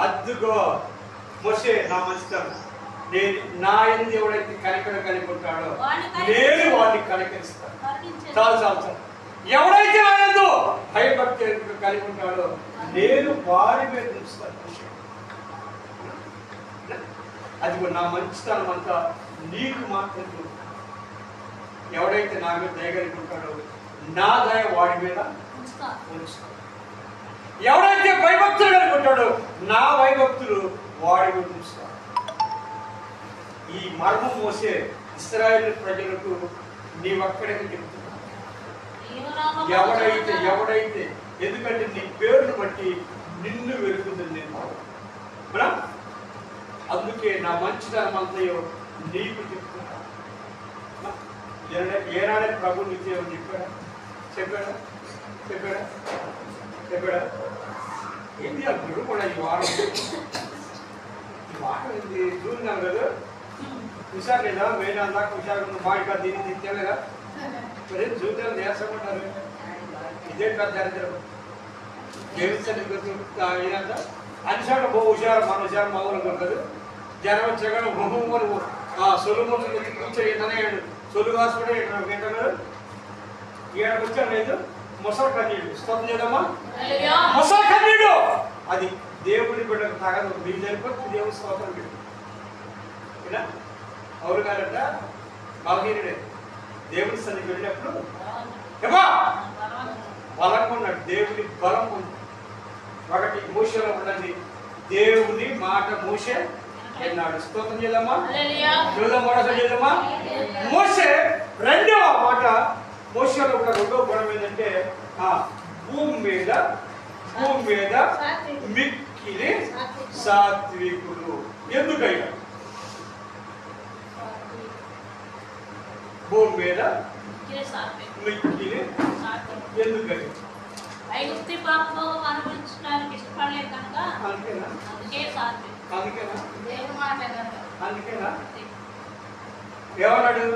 Speaker 1: అద్దుగో మోసే నా మంచితనం. నేను నా ఎందు ఎవడైతే కనికరం కలిగి ఉంటాడో నేను వాడిని కనికరిస్తాను. చాలు. ఎవడైతే నా ఎందు భయభక్తి కలిగి ఉంటాడో నేను వాడి మీద ఉంచుతాను. అది నా మంచితనం అంతా నీకు మాత్రం. ఎవడైతే నా మీద దయ కలిగి ఉంటాడో నా దయ వాడి మీద ఉంచుతాను. ఎవడైతే భయభక్తులు కలిగి ఉంటాడో నా భయభక్తులు వాడి మీద ఉంచుతాను. ఈ మర్మం మోసే ఇశ్రాయేలు ప్రజలకు నీ ఒక్కడికి చెప్తున్నా. ఎవడైతే ఎందుకంటే నీ పేరును బట్టి నిన్ను వెలుగుతుంది నేను. అందుకే నా మంచితనం అంతయో నీకు చెప్తున్నా. ఏనాడే ప్రభు నీకు చెప్పాడా? ఏంటి అప్పుడు కూడా ఈ వారం బాగుంది చూసినాం కదా హుషారు లేదా మెయిన్ అందాక హుషారు బాగా దీన్ని తిట్టలేదా మరి చూద్దాం నేర్చకుంటారు ఇదే పెద్ద దరిద్రం దేవుడు అన్ని చోట్ల హుషారు మన హుషారు మామూలుగా ఉంటుంది జనం వచ్చాక మొహమ్మలు సొలుము కూర్చొని సొలుగు హాస్పిటల్ ఏంటన్నారు ఈడకు వచ్చాను లేదు ముసలి కన్నీడు స్తోత్రం చేద్దామా ముసలి కన్నీడు అది దేవుడి బిడ్డకు తాగదు మీకు జరిపోతే దేవుడి స్తోత్రం బిడ్డ ఇలా అవును కాదంట బలహీనుడే దేవుడి సన్నిధికి వెళ్ళినప్పుడు ఏమా బలంగా ఉన్నాడు దేవుడి బలం ఉంది ఒకటి మూషలో ఉన్నది దేవుని మాట మూసే ఎన్నాడు స్తోత్రం చేద్దామా చూద్దాం మరోసారి చేద్దామా మోసే రెండవ మాట మోసలో ఉన్న రెండవ గుణం ఏంటంటే భూమి మీద మిక్కిలి సాత్వికుడు ఎందుకయ్యా భూమి మీద మిక్కిలి ఎందుకయ్యా
Speaker 2: ఐగుప్తి పాపం అనుభవించడానికి ఇష్టపడలేదు కనుక అందుకే
Speaker 1: అందుకేనా అందుకేనా ఏమన్నాడు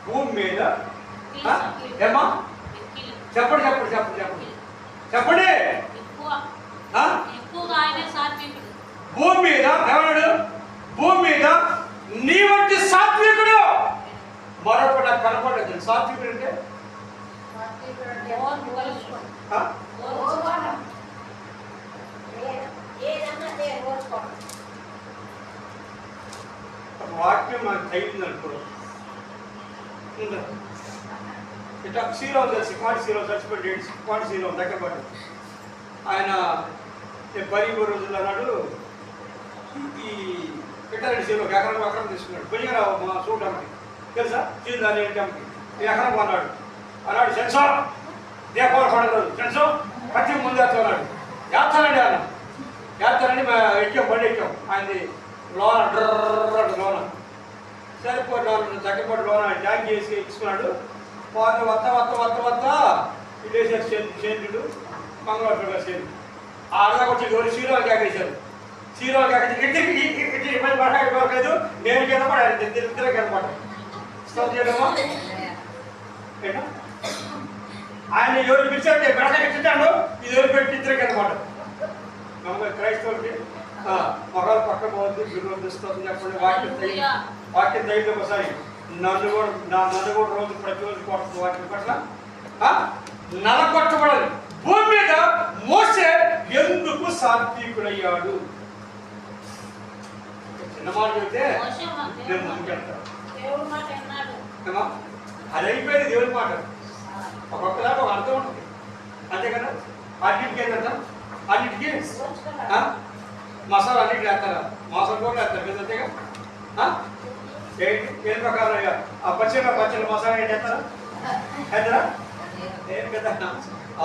Speaker 1: భూమి మీద ఏమా చెప్పండి చెప్పండి చెప్పండి చెప్పండి చెప్పండి భూమి మీద ఏమన్నాడు భూమి మీద నీ వంటి సాత్వికుడు మరొకటి నాకు కనపడలేదు సాత్వికుడు అంటే వాక్యం నాకు తగ్గింది అనుకో ఇట్లా శ్రీరావు తెలిసి పాటి శ్రీరావు చచ్చిపోయి పాటి శ్రీరావు దగ్గర పడ్డాడు ఆయన బరీబో రోజులు అన్నాడు ఈ పెట్టారండి శ్రీరావు ఎకరం తీసుకున్నాడు పోయిరా మా చూడడానికి తెలుసా చీదాన్ని ఏంటంటే ఎకరం కొన్నాడు అన్నాడు సెన్సార్ దీపావళి పండుగ రోజు సెన్సం ప్రతి ముందు వేస్తున్నాడు వేస్తానండి అన్న వేస్తానండి ఎక్కాం బండి ఎక్కాం ఆయనది లోన డ్రర్ లోన సరిపోయి దగ్గరపాటు లోన ట్యాంక్ చేసి ఇచ్చుకున్నాడు పోతే వత్త ఇటు వేసారు సేంద్రుడు మంగళవారం సేంద్రుడు ఆడదాకా వచ్చి ఎవరు శ్రీరావు కేకేశారు శ్రీరావు కేకేసి ఇంటికి ఇబ్బంది పడలేదు నేను కింద పడాను ఇద్దరు కింద పడ్డాను స్టాప్ చేయడమా ఏనా ఆయన ఎవరు పిలిచారంటే బెడకాయ తిట్టాడు ఇది ఎవరు పెట్టి ఇద్దరు కింద పడ్డాడు నమ్మకం క్రైస్తవులకి మగాలు పక్క పోవద్దు బిల్లు ఇస్తుంది చెప్పండి వాక్యం తగిన ఒకసారి నన్ను కూడా రోజు ప్రతిరోజు కొడుతుంది వాక్యం పట్ల నలగొట్టబడాలి భూమి మీద మోసే ఎందుకు సాత్వికుడయ్యాడు చిన్న మాట చెబితే నేను ముందుకెళ్తాను అది అయిపోయింది దేవుని మాట ఒక్కొక్కదాకా ఒక అర్థం ఉంటుంది అంతే కదా అన్నింటికి ఏంటంట అన్నింటికి మసాలా అన్నింటి వేస్తారా మసాలా కూడా వేస్తారు కదా అంతేగా ఏం ప్రకారం పచ్చళ్ళ మసాలా ఏంటి వేస్తారా వేస్తారా ఏం కదా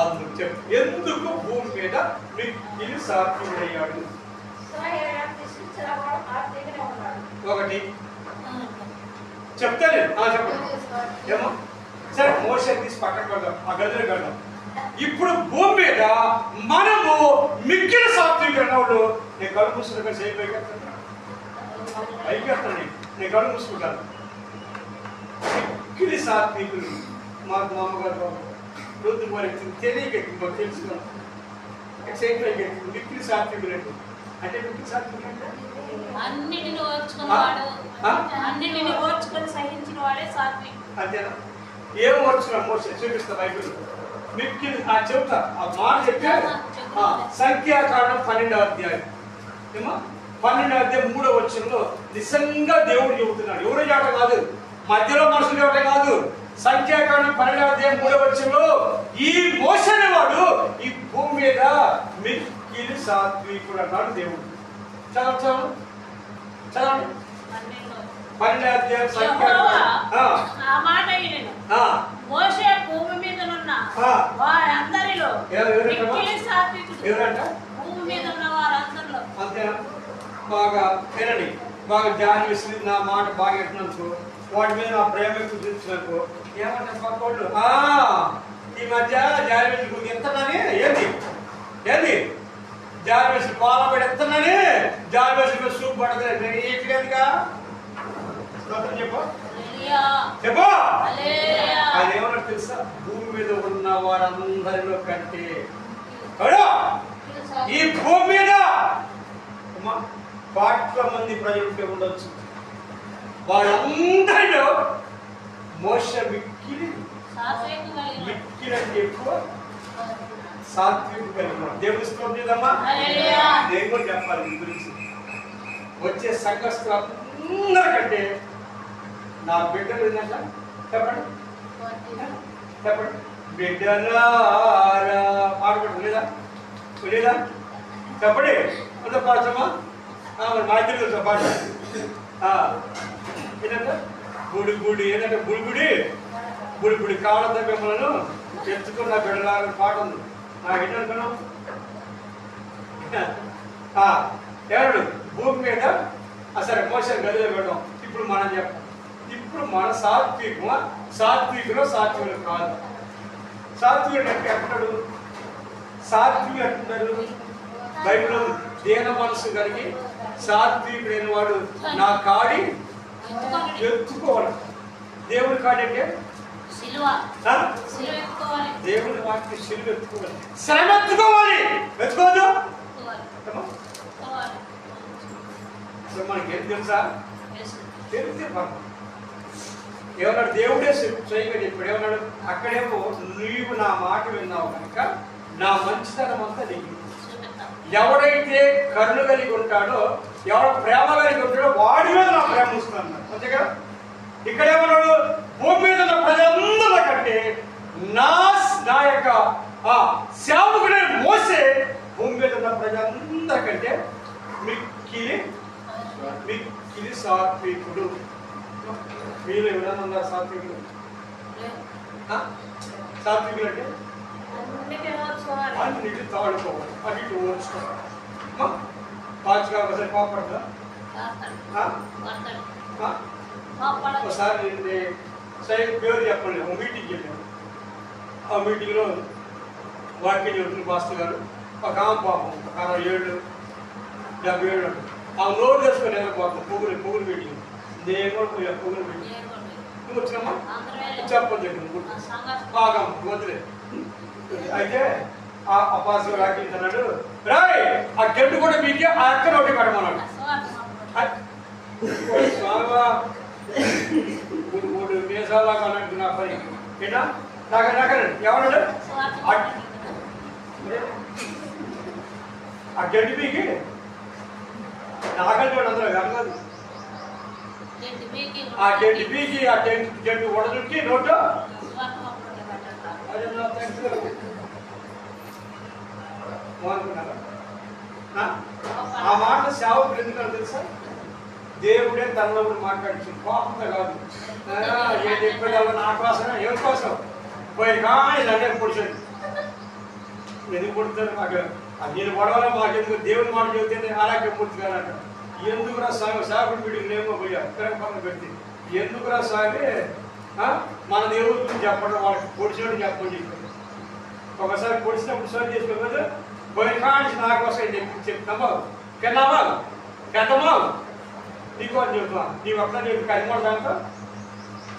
Speaker 1: అందుకు చెప్పు ఎందుకు భూమి మీద మిక్కిలి సాత్వికుడయ్యాడు ఒకటి చెప్తాను చెప్పండి ఏమో సరే మోసే తీసి పక్కకు వెళ్దాం ఆ గదిలో వెళ్దాం ఇప్పుడు భూమి మీద మనము మిక్కిలి సాత్వికుడు వాళ్ళు నేను కళ్ళు మూసుకుంటాను సేపు అయిపోతాను నేను కళ్ళు మూసుకుంటాను మిక్కిలి సాత్వికులు మాకు మా అమ్మగారు రోజు మరి తెలియక మాకు తెలుసుకున్నాం మిక్కిలి సాత్వికులు అంటే మిక్కిలి సాత్వికులు అంటే
Speaker 2: అన్నిటిని ఓర్చుకున్నవాడు అన్నిటిని ఓర్చుకొని సహించిన వాడే సాత్వికుడు
Speaker 1: అంతేనా ఏం ఓర్చుకున్నాం మోసే చూపిస్తా బైబిల్ మిక్కిలి చెబుతా ఆ మాట చెప్పే సంఖ్యాకాండం 12వ అధ్యాయం ఏమో 12వ అధ్యాయం 3వ వచనంలో నిజంగా దేవుడు చెబుతున్నాడు ఎవరు చాట కాదు మధ్యలో మనుషులు చాట కాదు సంఖ్యాకాండం 12వ అధ్యాయం 3వ వచనంలో ఈ మోసనే వాడు ఈ భూమి మీద మిక్కిలి సాత్వికుడు అన్నాడు దేవుడు చదవండి 12వ అధ్యాయం
Speaker 2: ఆ మాట మోసే భూమి మీద ఉన్న వారందరిలో మిక్కిలి సాత్వికుడు భూమి మీద ఉన్న వారందరిలో
Speaker 1: అంతేనా బాగా వినండి బాగా ధ్యానం వేసి నా మాట బాగా ఎట్టినందుకు వాటి మీద నా ప్రేమ చూపించినందుకు ఏమంటారు పక్కోళ్ళు ఈ మధ్య ధ్యానం ఎంత ఏంది జారి వేసి పాల పెడతానని జారి వేసి సూప్ పడతాను ఇక్కడేందుగా చెప్పు చెప్పు. అదేమన్నా తెలుసా? భూమి మీద ఉన్న వారందరిలో కంటే ఈ భూమి మీద కోట్ల మంది ప్రజలు ఉండొచ్చు, వారందరిలో మోషే మిక్కిలి అంటే ఎక్కువ సాత్విక కలిగిన దేవుని స్తోత్రం చేద్దామా? నేను కూడా చెప్పాలి మీ గురించి. వచ్చే సంఘస్థులు అందరికంటే నా బిడ్డలు ఏంటంట చెప్పండి చెప్పండి. బిడ్డలారా పాడకూడదు లేదా లేదా చెప్పండి కొంత పాడమ్మా. మరి మా ఇద్దరు తెలుసా పాట ఏంటంట గుడి గుడి ఏంటంటే గుడిగుడి గుడిగుడి కావడం మిమ్మల్ని ఎత్తుకున్న బిడ్డలాగా పాట ఉంది. ఏంటనుకున్నాం ఎవరు భూమి మీద అసలు మోసం గదిలో పెట్టడం. ఇప్పుడు మనం చెప్పాం, ఇప్పుడు మన సాత్వికులు కాదు. సాత్వికుడు అంటే ఎక్కడు? సాత్వికుడు అంటున్నారు బైబిల్లో, దేన మనసు కలిగి సాత్వికుడైన వాడు నా కాడి ఎత్తుకోవాలి. దేవుడి కాడి అంటే దేవుని వాటికి సిలువ ఎత్తుకోవాలి, శ్రమ ఎత్తుకోవాలి. ఎత్తుకోవద్దు మనకి ఏం తెలుసా? తెలిస్తే ఏమన్నాడు? దేవుడే స్వయంగా చెప్పాడు. ఏమన్నాడు? అక్కడేమో నీవు నా మాట విన్నావు కనుక నా మంచితనం అంతా నీకు. ఎవడైతే కరుణ కలిగి ఉంటాడో, ఎవడ ప్రేమ కలిగి ఉంటాడో వాడి మీద నా ప్రేమ వస్తుంది అంతేగా. ఇక్కడ ఏమన్నాడు? భూమి మీద ఉన్న ప్రజలందరి కంటే నా యొక్క సేవకుడే మోసే భూమి మీద ఉన్న ప్రజలందరికంటే మిక్కిలి సాత్వికుడు. మీరు ఎవరైనా ఉన్నారు సాత్వికుడు? సాత్వికులు అంటే అన్నిటి తాడుకోవాలి, అన్నిటి ఓర్చుకోవాలి. పాచుగా ఒకసారి కోపడతా. ఒకసారి సైన్ పేరు చెప్పండి. ఒక మీటింగ్కి వెళ్ళాను. ఆ మీటింగ్లో వాక్యం చెబుతున్న పాస్టర్ గారు ఒక ఆమె పాపం 67 77 ఆ నోరు తెచ్చుకొని వెళ్ళిపోతాం. పొగులు మీటింగ్. నేను కూడా పోయా పొగులు మీటింగ్. నువ్వు వచ్చినమ్మా చెప్పండి బాగా వదిలే. అయితే ఆ పాస్ గారు ఆకింటున్నాడు, రాయ్ ఆ గెట్టు కూడా మీకే ఆ అక్క నోటి కట్టమన్నాడు. మూడు మేసాలాగా అన్నట్టు నా పని ఏటా నాకు ఎవరు ఆ గడ్డి పీకి నాకంటే అందరూ వెళ్ళదు. ఆ గడ్డి పీకి ఆ గడ్డి ఉడదుకి నోటు ఆ మాట సేవకులు ఎందుకని తెలుసా? దేవుడే తనలో మాట్లాడించింది, కోపంతో కాదు. ఏం చెప్పేది నా కోసం ఎవరి కోసం పోయి కానీ అంటే పొడిచాడు. ఎందుకు పుడుతారు? మాకు నేను పడవలో మాకెందుకు దేవుని మాట చెబితే అలాగే పుడుతుగానంట. ఎందుకురా సాగు సాగుడు వీడికి నేమో పోయా పక్కన పెడితే ఎందుకురా సాగి మన దేవుడి గురించి చెప్పడం, వాళ్ళకి పొడిచాడు చెప్పండి. ఒకసారి పొడిచినప్పుడు సరి చేసుకోకపోతే పోయి కానీ నా కోసం చెప్తామా కెన్నామా కెత్తమా నీకు అని చెప్తున్నా. నీవు అట్లా చెప్పి కరిమోడ దాంతో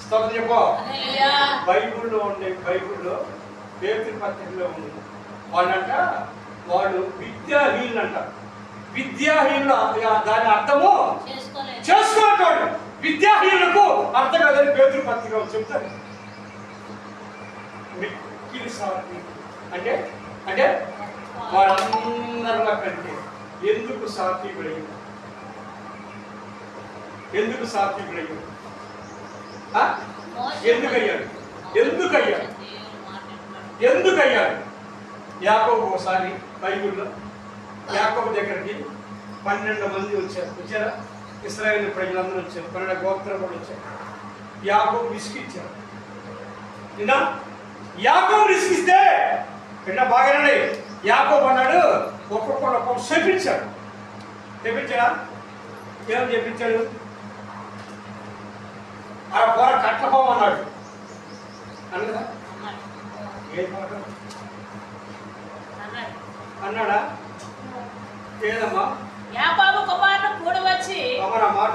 Speaker 1: స్తోత్రం చెప్పు. బైబుల్లో పేతురు పత్రికలో ఉంది. వాళ్ళు విద్యాహీనులు అంట. విద్యాహీనులు దాని అర్థము చేసుకోవాలి. విద్యాహీనులకు అర్థం కాదని పేతురు పత్రిక చెప్తారు. మిక్కిలి సాత్వికులు అంటే అంటే వాళ్ళందరిలో కంటే ఎందుకు సాత్వికుడయ్యాడు? ఎందుకు సాత్వికుడయ్యాడు? ఎందుకయ్యాడు? యాకోబు ఒకసారి బైబిల్లో యాకోబు దగ్గరికి 12 మంది వచ్చారా? ఇశ్రాయేలు ప్రజలందరూ వచ్చారు, 12 గోత్రం కూడా వచ్చారు. యాకోబు విసిగిచ్చారు. నిన్న యాకోబు విసిగిస్తే నిన్న బాగానే యాకోబు అన్నాడు ఒక్కొక్క శపించాడు. చెప్పించాడా? ఏమని చెప్పించాడు? ఆ కూర కట్టపోమన్నాడు అన్నదా? ఏ మాట అన్నాడా? ఏదమ్మా
Speaker 2: యాకోబు కుమారులు కూడి వచ్చి
Speaker 1: అమ్మా మాట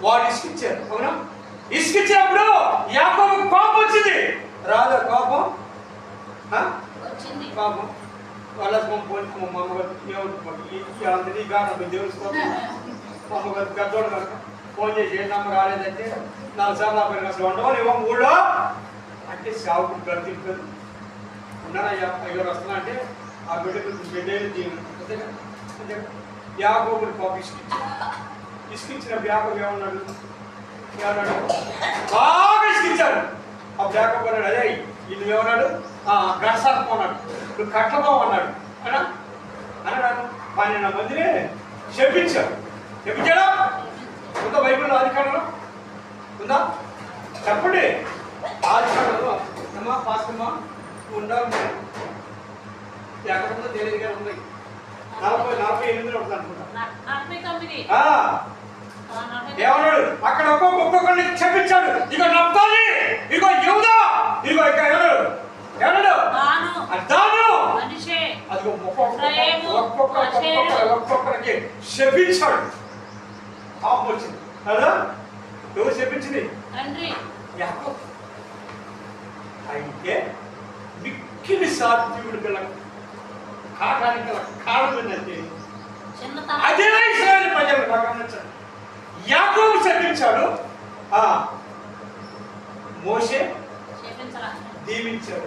Speaker 1: వాడు ఇసుకిచ్చారు. అవునా? ఇసుకిచ్చినప్పుడు యాకోబు కోపం వచ్చింది. రాదా కోపం?
Speaker 2: వచ్చింది
Speaker 1: కోపం. వాళ్ళ మా అమ్మగారు ఏమంటుంది కాదు దేవుడి మా అమ్మగారు పెద్దోడు కనుక ఫోన్ చేసి ఏంటమ్మ రాలేదంటే 4 సార్లు అసలు ఉండవని ఇవ్వం ఊళ్ళో అంటే సాగుకు గడిపారు. ఉన్నారా అయ్యో వస్తున్నా అంటే ఆ బిడ్డకు బిడ్డలు జీవనం యాకోబుని కోపం ఇసుకిచ్చిన యాకోబు ఏమన్నాడు బాగా ఇసుకిచ్చాడు. ఆ యాకోబు అన్నాడు అదే ఇది ఏమన్నాడు గడసాత్మ అన్నాడు, ఇప్పుడు కట్లమో అన్నాడు అన్నాడు. 12 మందిని చెప్పించాడు. చెప్పించాడా? ఉందా బైబిల్లో ఆదికాండంలో ఉందా? చెప్పండి. ఆదికాండంలో అమ్మా పాస్తమ్మా ఉండాలి. ఎక్కడ ఉందో తెలియదు కానీ ఉంది. 48 ఉంటుంది అనుకుంటా. ఏమన్నాడు? అక్కడ ఒక్కొక్కరిని చెప్పించాడు. ఇక నప్తాలి, ఇగో యూదా, ఇగో ఇక ఎవరు దాను అదిగో ఒక్కొక్కరికి శపించాడు. పాపం వచ్చింది కదా. ఎవరు శపించింది? యాకోబు. అయితే మిక్కిలి సాత్వికుడు గల కాటానికి గల కారణం ఏంటంటే అదే ఇశ్రాయేలు ప్రజలు గమనించాడు. యాకోబు శపించాడు, మోషే దీవించాడు.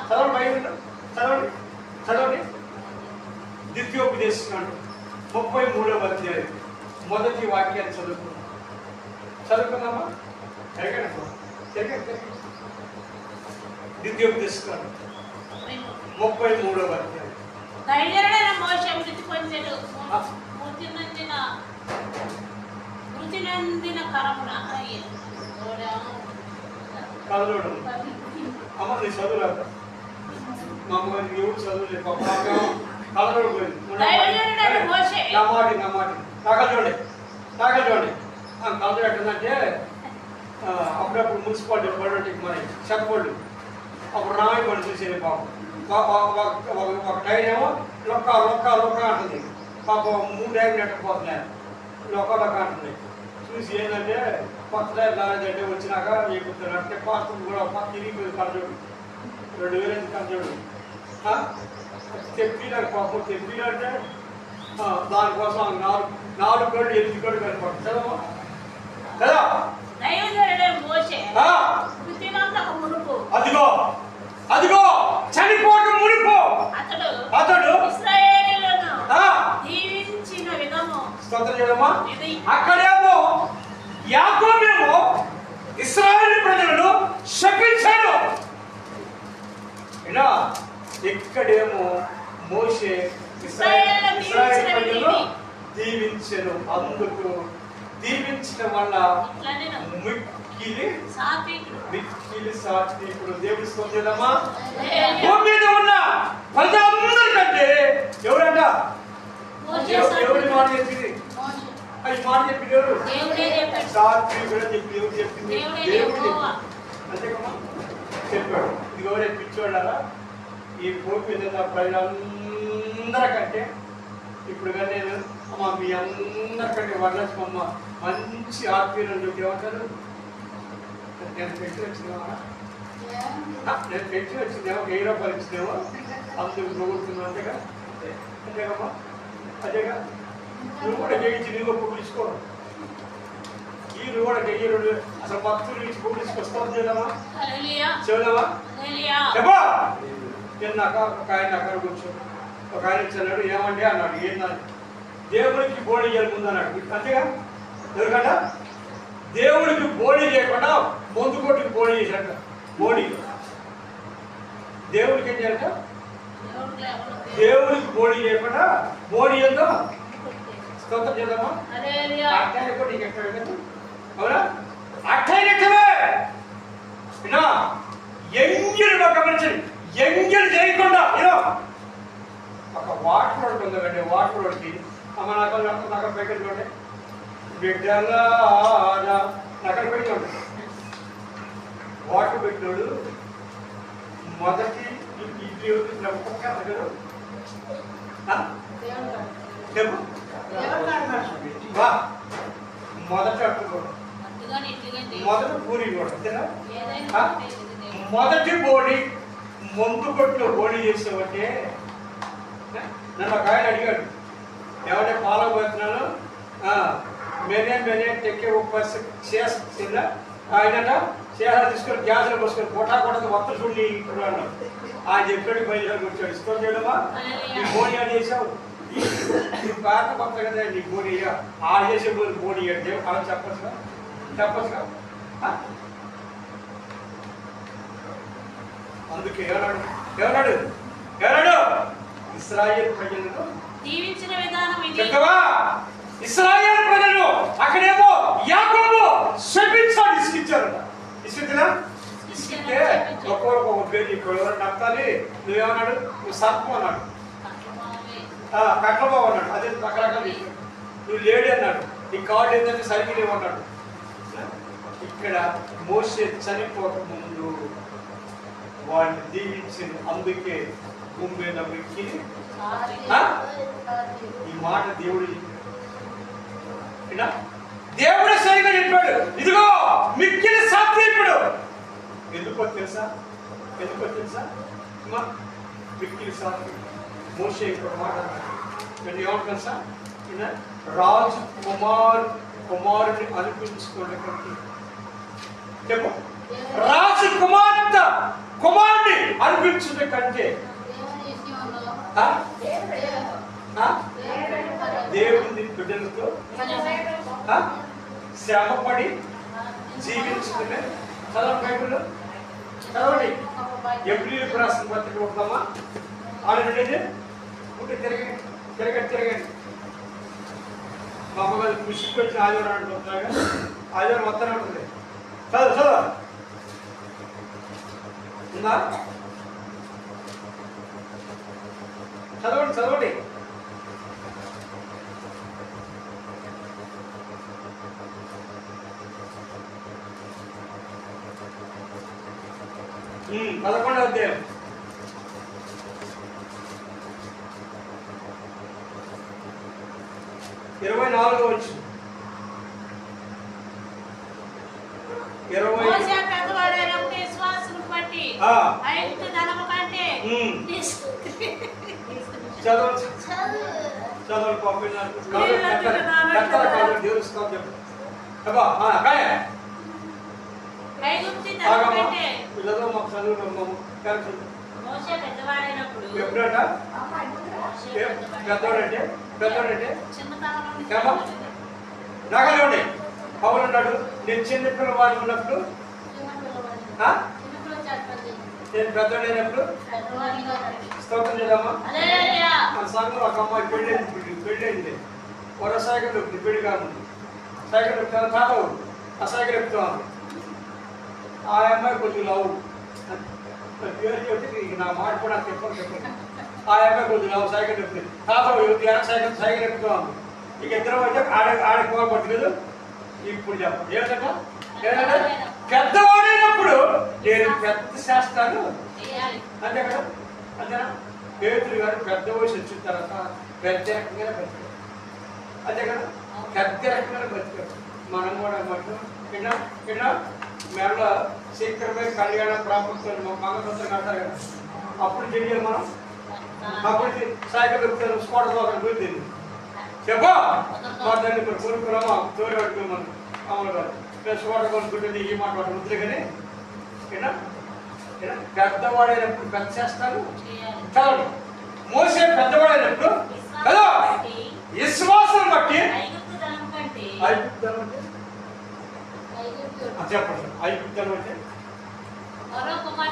Speaker 1: చదవండి బైబిల్ చదవండి చదవండి. ద్వితీయోపదేశకాండం 33వ అధ్యాయం మొదటి వాక్యాన్ని చదువుకుందామా? ద్వితీయోపదేశకాండం 33వ అధ్యాయం.
Speaker 2: మోషే మృతి పొందెను. మృతి నందిన కరమున
Speaker 1: కదలోడు అమ్మ నీ చదువులేక మా అమ్మగారికి ఎవరు చదువులేదు. కదలోడు పోయింది. నా మాట తాగలు చూడండి. కదలు ఎట్టుందంటే అప్పుడప్పుడు మున్సిపాలిటీ పడేటికి మరి చెప్పోళ్ళు అప్పుడు రాయి పని చూసేది. పాపం ఒక టైర్ ఏమో లొక్క అంటుంది. పాపం 3 టైర్లు నెట్టకపోతున్నాయి. లొక్క అంటుంది. చూసి ఏంటంటే కొత్త టైర్ రాలేదంటే వచ్చినాక ఎక్కుతారు అంటే పాత్ర కూడా తిరిగిపోయింది. కలజోడు 2000 కలజోడు తెప్పిలాడు. పాపం తెప్పిలంటే దానికోసం 4 గళ్ళు 8 గళ్ళు కనిపడు చదవా కదా. అదిగో చనిపోవటం మునిపో అతడు స్తోత్రం చేయడమా. అక్కడేమో యాకోబేమో ఇశ్రాయేలు ప్రజలను శపించాడు. ఇక్కడేమో మోషే ఇశ్రాయేలు ప్రజలను దీవించను. అందుకు దీవించడం వల్ల మిక్కిలి సాత్వికుడు. దేవుడి స్తోత్రమా. భూమి మీద ఉన్న ప్రజలందరికంటే ఎవరంట? ఎవరి మాట చెప్పింది? అది మాట చెప్పింది ఎవరు? సాత్వికుడు చెప్పి ఎవరు చెప్పింది? దేవుడు చెప్పింది. అంతేకమ్మా చెప్పాడు. ఇది ఎవరే పిచ్చోళ్ళరా? ఈ భూమి మీద ఉన్న ప్రజలందరికంటే ఇప్పుడు కానీ నేను అమ్మ మీ అందరికంటే వర్ణమ్మ మంచి ఆత్మీయులు ఏమంటారు? నేను పెట్టి వచ్చిందేమో 1000 రూపాయలు ఇచ్చినేమో అందుకు పొగుడుతున్నావు. అంతేకమ్మా అదేగా. నువ్వు కూడా చేయించి నువ్వు పొగిడించుకోవడం. నువ్వు కూడా చెయ్యడు. అసలు భక్తులు నుంచి పొగిడించుకొస్తావు చేద్దామా? చెబుదామా? చెప్పా. నేను ఒక ఆయన అక్కడ కూర్చోడు. ఒక ఆయన ఇచ్చాడు. ఏమంటే అన్నాడు. ఏందని? దేవుడికి బోడి చేయాలి ముందు అన్నాడు. అంతేగా. ఎందుకంట దేవుడికి బోడి చేయకుండా ముందు కొట్టుకు బోడి చేశాడు. బోడి దేవుడికి ఏం చేయాలంట? దేవుడికి బోడి చేయకుండా బోడి ఏందో స్తోత్రం చేద్దామా? అట్టాయి కూడా నీకు ఎక్కడ అవునా? అట్టాయి ఎంగిల్ గమనించండి. ఎంగిల్ చేయకుండా ఒక వాటర్ ఉంటుందండి. వాటర్కి అమ్మ నగలు పైకి చూడండి. బిడ్డలా నగలు పెట్టి ఉంటుంది. వాటర్ పెట్టినాడు మొదటి ఒక్కొక్క చెప్పు. వా మొదట మొదటి పూరి కూడా అంతేనా? మొదటి బోడి ముందు కొట్లో బోడి చేసావంటే నన్ను ఒక ఆయన అడిగాడు, ఎవడే పాలకపోతున్నాను మేనే తెక్కే ఉపాస చేస్తుందా ఆయనట చేయాలి తీసుకొని గ్యాస్లో పోసుకొని కొట్టా కొట్టదు మొత్తం చూడండి ఇప్పుడు ఆయన చెప్పాడు బయలుదేరి వచ్చాడు ఇష్టం చేయడమా నీ బోడి అని చేసావు నీ కారణం కొత్త కదా నీ బోడి ఆ చేసే బోడి అంటే అలా చెప్పచ్చుగా చెప్పచ్చుగా. అందుకే ఎవరాడు ఇశ్రాయేలు ప్రజలను
Speaker 2: దీవించిన విధానం ఇది.
Speaker 1: చెప్పవా ఇశ్రాయేలు ప్రజలు అక్కడేమో యాకోబు శపించాడు, ఇసుకిచ్చారు. ఇసుకినా ఇసుకితే ఒక్కొక్క ఒక పేరు ఇప్పుడు ఎవరు నప్తాలి నువ్వేమన్నాడు, నువ్వు సర్పం అన్నాడు, కట్లబాబు అన్నాడు, అదే రకరకాల నువ్వు లేడీ అన్నాడు, నీ కార్డు ఏంటంటే సరిగ్గా లేవన్నాడు. ఇక్కడ మోసే చనిపోక ముందు వాడిని దీవించింది. అందుకే భూమి మీద మిక్కిలి ఈ మాట దేవుడు దేవుడు సరిగా చెప్పాడు, ఇదిగో మిక్కిలి సాత్వికుడు. ఎందుకో తెలుసా మిక్కిలి సాత్వికుడు. మోసే ఇప్పుడు మాట ఏమంటారు తెలుసా, రాజు కుమారుని అనిపించుకోవడానికి చెప్పు, రాజు కుమారుని అనిపించుట కంటే దేవుని బిడ్డలతో శ్రమపడి జీవించుకునే చదవండి, చదవండి. ఎబ్రిల్ రాసిన పత్రిక ఉందామా? ఆడేది ఉంటే తిరగండి. మా అమ్మగారు కృషికి వచ్చిన ఆదివారం అంటున్నాగా, ఆదివారం వస్తానే ఉంటుంది. చదువు ఉందా? చదవండి. పదకొండవ అధ్యాయం. ఇరవై 24వ వచనం. చదవండి పంపినారు పెద్దవాడంటే నాగలేండి. పౌలు అన్నాడు, నేను చిన్న పిల్లవాడు ఉన్నప్పుడు నేను పెద్దవాడైనప్పుడు స్తోత్రం చేద్దామా? మన సంఘంలో ఒక అమ్మాయి పెళ్ళైంది. ఒక సైకిల్ దొరుకుతుంది, పెళ్లి కాకుండా సైకిల్ దొరుకుతాను తాతవు ఆ సైకిల్ ఎక్కుతాను. ఆ అమ్మాయి కొద్దిగా లావు, పేరు చెప్తే నా మాట కూడా చెప్పండి. ఆ అమ్మాయి కొద్దిగా లావు సైకిల్ ఎక్కుతుంది. తాతవు సైకిల్ ఎక్కుతాను. ఇక ఇద్దరం అయితే ఆడకపోవట్లేదు. ఇప్పుడు చెప్పండి ఏమిటంటే పెద్దవాడైనప్పుడు నేను పెద్ద శాస్త్రాలు అంతే కదా, అంతేనా? పేతురు గారు పెద్ద వయసు వచ్చిన తర్వాత పెద్ద రకంగా బతికారు, అంతే కదా, పెద్ద రకంగా బతికారు. మనం కూడా మధ్య మేడలో శీఘ్రమైన కళ్యాణ ప్రాముఖ్యత మంగళసూత్రం కడతారు కదా, అప్పుడు తెలియాలి మనం. అప్పుడు సైకిల్ దొరుకుతారు, స్కూటర్ అక్కడ పోయింది చెప్పా మా తల్లి కొనుక్కున్నామా తోడు పట్టుకుని మనం అమలు గారు స్కూటర్ కొనుక్కుంటుంది ఈ మాట వాడు వద్దులే కానీ పెద్దవాడైనప్పుడు పెద్ద చేస్తాను. చదవండి. మోసే పెద్దవాడైనప్పుడు కదా విశ్వాసం బట్టి చెప్పండి. ఐగుప్తనం అంటే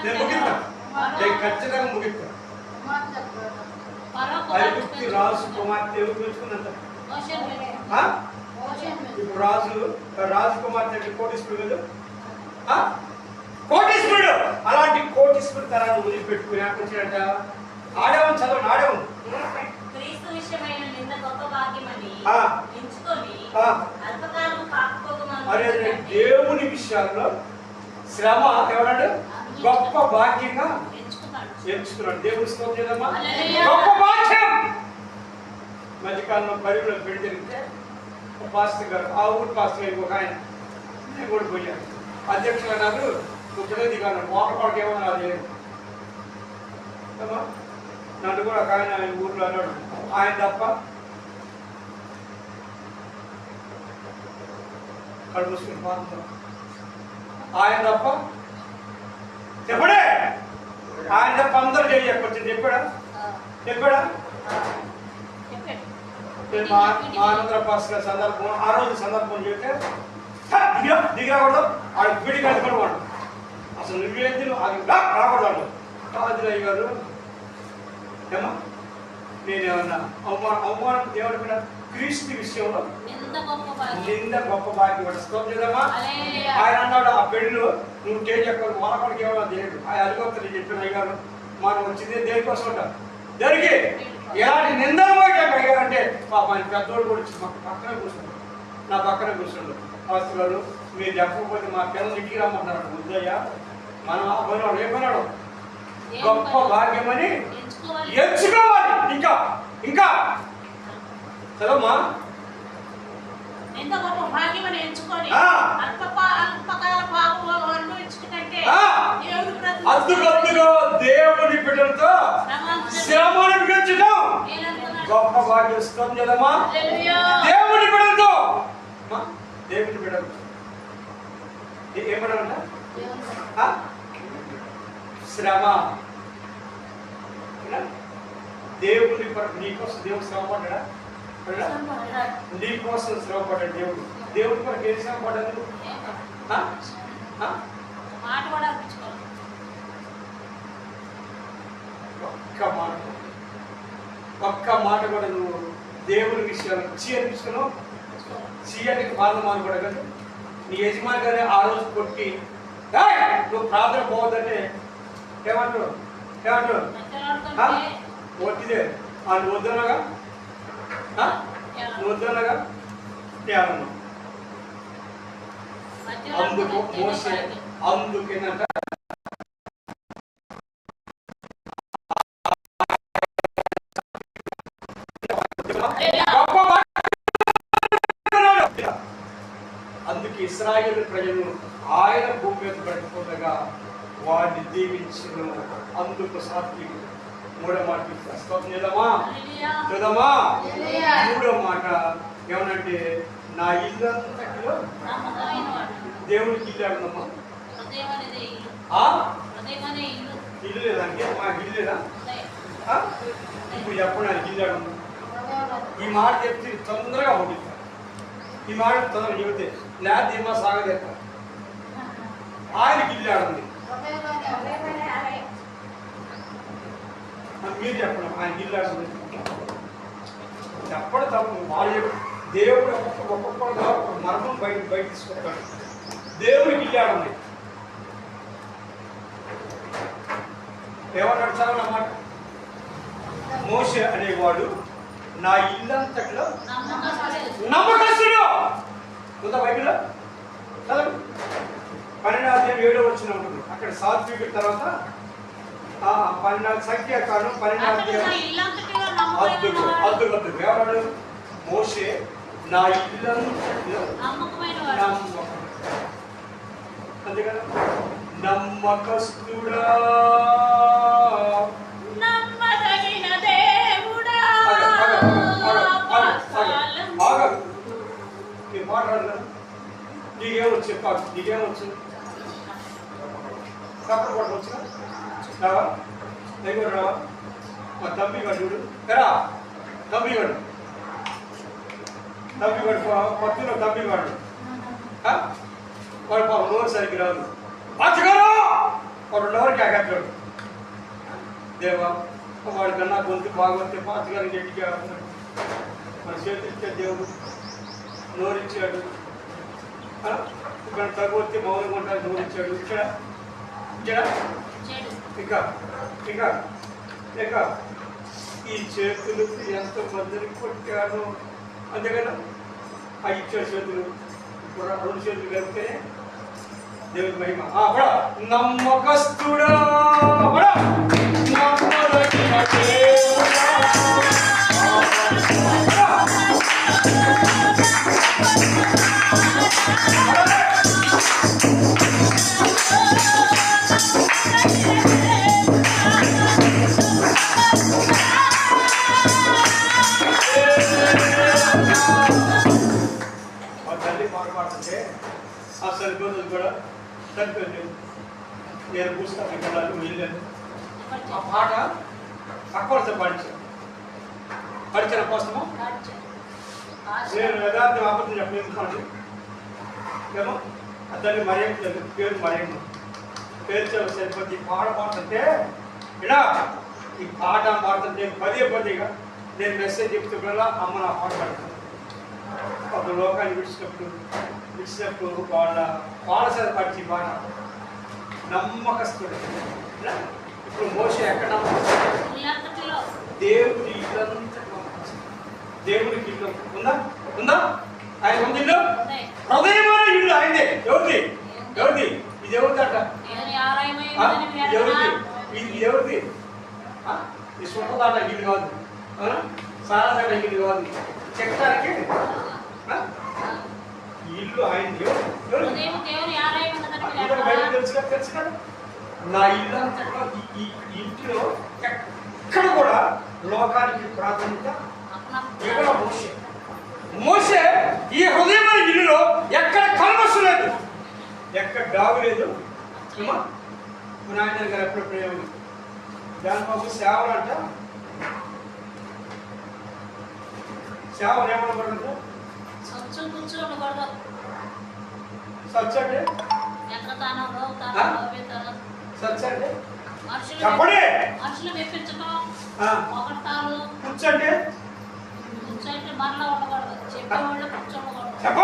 Speaker 1: నేను ముగిస్తాను, నేను ఖచ్చితంగా ముగిస్తాను. ఐగుప్తి రాజు కుమార్తె ఎవరు పిలుచుకుందంట? ఇప్పుడు రాజు కుమార్తె అంటే కోటీశ్వరుడు కదా, కోటీశ్వరుడు. అలాంటి కోటీశ్వరుడు తరాన్ని వదిలిపెట్టుకుని వచ్చాడంట. ఆడేవాళ్ళు చదవండి, ఆడేవాళ్ళు అరే దేవుని విషయాల్లో శ్రమ ఎవరాడు గొప్ప భాగ్యంగా ఎంచుకున్నాడు. దేవుని స్తోత్రం చేద్దామా? గొప్ప భాగ్యం మధ్యకాలంలో పరిలో పెళ్లి జరిగితే పాస్టర్ గారు, ఆ ఊరు పాస్టర్ గారికి ఒక ఆయన, నేను కూడా పోయాను. అధ్యక్షులు అన్నారు, కూర్చోలేదు కానీ మోకపాడికి ఏమన్నా లేదు. నన్ను కూడా ఒక ఆయన ఊర్లో అన్నాడు, ఆయన తప్ప కళ్ళు మూసుకుని పాత్ర, ఆయన తప్ప చెప్పడే, ఆయన తప్ప అందరూ చేయకొచ్చింది. చెప్పాడా చెప్పాడా? మా ఆనందర పాస్టర్ సందర్భం, ఆ రోజు సందర్భం చెప్తే దిగకూడదు, ఆడికి పిడి కట్టుకోవడం, అసలు నువ్వేంటి అది రాకూడదు. కాదులయ్య గారు ఏమా నేనేమన్నా అవమానం దేవుడు క్రీస్తు విషయంలో నింద గొప్ప భాగ్యం పడుతుందమ్మా. ఆయన అన్నాడు, ఆ పెళ్ళిలో నువ్వు స్టేజ్ ఎక్కడ మనపడికి ఏమన్నా దేవుడు ఆయన అడిగొస్తుంది చెప్పిన అయ్యారు, మనం వచ్చింది దేనికోసం ఉంటారు, దేనికి ఎలాంటి నిందలు అయ్యారంటే పాప ఆయన పెద్దోడు కూడా వచ్చి పక్కన కూర్చున్నాడు, నా పక్కన కూర్చున్నాడు. పాస్టర్ గారు మీరు చెప్పకపోతే మా పిల్లలు ఇంటికి రమ్మంటున్నారు. వద్దయ్యా, మనం ఆ పనివాడు ఏ పనివాడు గొప్ప భాగ్యమని ఎంచుకోవాలి. ఇంకా ఇంకా చదవమ్మా,
Speaker 2: ఎంత గొప్ప భాగ్యమని ఎంచుకొని
Speaker 1: అద్దుగద్దుగా దేవుని బిడ్డలతో శ్రమను పెంచడం గొప్ప భాగ్యం. ఇస్తాం కదమ్మా, దేవుని బిడ్డలతో, దేవుని బిడ్డలు ఏమన్నా శ్రమ. దేవుని నీకోసం దేవుడు శ్రమ పడ్డా, నీకోసం శ్రమ పడ్డాడు దేవుడు. దేవుడి కొరకు ఏం శ్రమ పడ్డది? ఒక్క మాట కూడా నువ్వు దేవుని విషయాలు అనిపిస్తున్నావు. చీయనికి బాధమాను కూడా కదా, నీ యజమాని గానే ఆ రోజు కొట్టి నువ్వు ప్రార్థన పోవద్దంటే ఏమంటారు ఏమంటారు వద్దిదే నువ్వు వద్దనగా నువ్వు వద్దనగా ఏమన్నా అందుకు మోసే అందుకేనంట అందుకే ఇశ్రాయేలు ప్రజలు ఆయన భూమి మీద పడిపోగా వాడిని దీవించిన అందుకు సాత్వికుడు. మూడో మాట చూద్దామా చూద్దామా. మూడో మాట ఏమనంటే నా ఇల్లు అంతటిలో దేవుడికి ఇల్లు ఆడుందమ్మా. ఇల్లు లేదంటే మా ఇల్లు లేదా? ఇప్పుడు చెప్పండి, నాకు ఇల్లు ఆడుంది. ఈ మాట చెప్తే తొందరగా ఉంటుంది. ఈ మాట తొందరగా చెబితే లేకపోతే ఏమో సాగదేస్తా. ఆయనకి ఇల్లు ఆడుంది. మీరు చెప్పండి, ఆయన ఇల్లు ఆడుంది చెప్పడం తప్పు. వాళ్ళు దేవుడు ఒక్కొక్కగా మర్మం బయట తీసుకుంటాడు. దేవుడికి ఇల్లు ఆడుంది. ఏమన్నాడు చాలా అన్నమాట, మోషే అనేవాడు నా ఇల్లంతట్లో నమ్మకస్తుడు. కొంత బైబిల్లో చదవండి, 12:7 వచ్చిన ఉంటుంది. అక్కడ సాత్వికుడి తర్వాత 12 సంఖ్యాకాలం 12 అద్దు ఎవరాడు? మోషే నా ఇల్లంతట్లో అంతే కదా, నమ్మకస్తుడా మాట్లాడలేదు. నీకేమొచ్చు చెప్పాలి, నీకేమొచ్చు కప్పలు పట్టవచ్చు రావా? దగ్గర రావా? మా తమ్మి గడు ఎరా తమ్మిగాడు పత్తిలో తమ్మిగాడు వాడు పాప నోరు సరికి రాదు. పాచగారు వాడు నోరుకి ఆగట్టాడు. దేవా వాడి కన్నా గొంతు బాగొస్తే పాచగారిని గట్టిగా మన చేతిచ్చే దేవుడు నోరిచ్చాడు. ఇక్కడ తగ్గొస్తే మౌనంగా ఉంటాడు, నోరిచ్చాడు. ఇక్కడ ఇంకా ఇంకా ఇంకా ఈ చేతులు ఎంత మందిని కొట్టాను అంతే కదా. ఆ ఇచ్చాడు చేతులు, ఇప్పుడు 2 చేతులు కలిపితే దేవుడి మహిమ. నమ్మకస్తుడా నమ్మదగిన దేవుడా పాట పాడుతుంటే ఆ సరిపోతుంది కూడా సరిపోయింది. నేను పుస్తకం వెళ్ళాలి వెళ్ళాను. ఆ పాట అక్కడితో పడిచిన కోసము నేను యథార్థం అబద్ధం చెప్పలేదు. ఏమో అతన్ని మరేం తెలియదు, పేరు మరేమో పేరు సరిపోతుంది. ఈ పాట పాడుతుంటే ఇలా ఈ పాట పాడుతుంటే పదేగా నేను మెసేజ్ చెప్తున్నా అమ్మ నా పాట పాడుతాను. ఒక లోకాన్ని విడిచినప్పుడు వాళ్ళ సరే పడిచి పాట నమ్మకస్తుడు. ఇప్పుడు మోషే ఎక్కడ నమ్మకస్తుడు? దేవుడి ఇల్లంతా దేవుడికి ఇల్లు ఉందా? ఉందా? ఆయన ఉంది ఇల్లు, హృదయమైన ఇల్లు ఆయనే. ఎవరిది? ఎవరిది? ఇది ఎవరిది అంట? ఎవరిది? ఇది ఎవరిది? ఈ సొంతదాట ఇల్లు కాదు, సారాదాట ఇల్లు కాదు, చెక్కడానికి ఇల్లు ఆయనది. తెలుసు కదా. నా ఇల్లు అంతా ఈ ఇంటిలో ఎక్కడ కూడా లోకానికి ప్రాధాన్యత ఇవ్వడం. మోషే ఈ హృదయమైన ఇల్లులో ఎక్కడ కల్మషం లేదు, ఎక్కడ డాగు లేదు. నాయన గారు ఎప్పుడు దానిబాబు సేవలు అంట, సేవలు ఏమనబడుతుందో సచ్ అంటే చెప్పండి. కూర్చోండి చెప్ప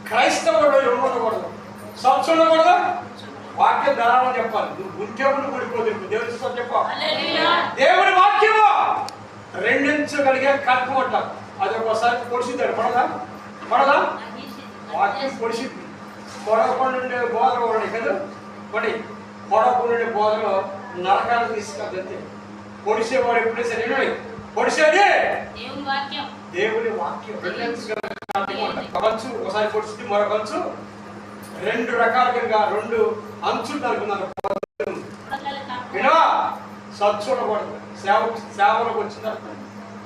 Speaker 1: క్రైస్తవుడు ఉండకూడదు, సచ్ ఉండకూడదు. వాక్యం ధారాళం చెప్పాలి. నువ్వు ఉద్యోగులు పడిపోతుంది. దేవుడితో చెప్పాలి. దేవుడి వాక్యము రెండించగలిగే కల్పమంట. అది ఒకసారి పొడిచిద్దాడు. పడదా? పడదా? వాక్యం పొడిచింది. పొడవకుండా బోధలు ఉన్నాయి కదా, పడి పొడవకుండా బోధలో నరకాలు తీసుకెళ్తే పొడిసేవాడు ఎప్పుడే సరే పొడిసేది దేవుడి వాక్యం. కంచు ఒకసారి పొడిచింది, మరొక కంచు రెండు రకాలుగా రెండు అంచులు అనుకున్నారు. సచ్చు ఉండకూడదు. సేవలకు వచ్చిన తర్వాత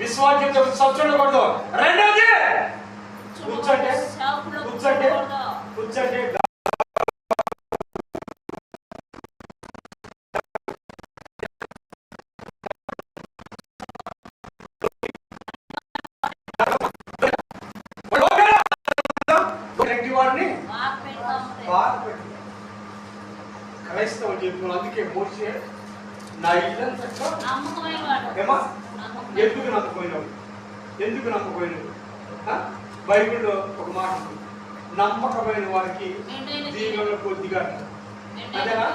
Speaker 1: విశ్వాసం సచ్చు ఉండకూడదు. రెండోది కూర్చోండి కూర్చోండి కూర్చోండి. క్రైస్తవులు చెప్తున్నాను. అందుకే మోషే నా ఇల్లంతా ఎందుకు నమ్మకపోయినావు? ఎందుకు నమ్మకపోయినావు? బైబిల్లో ఒక మాట ఉంది, నమ్మకమైన వారికి దీవెనలు కొద్దిగా. అదేనా?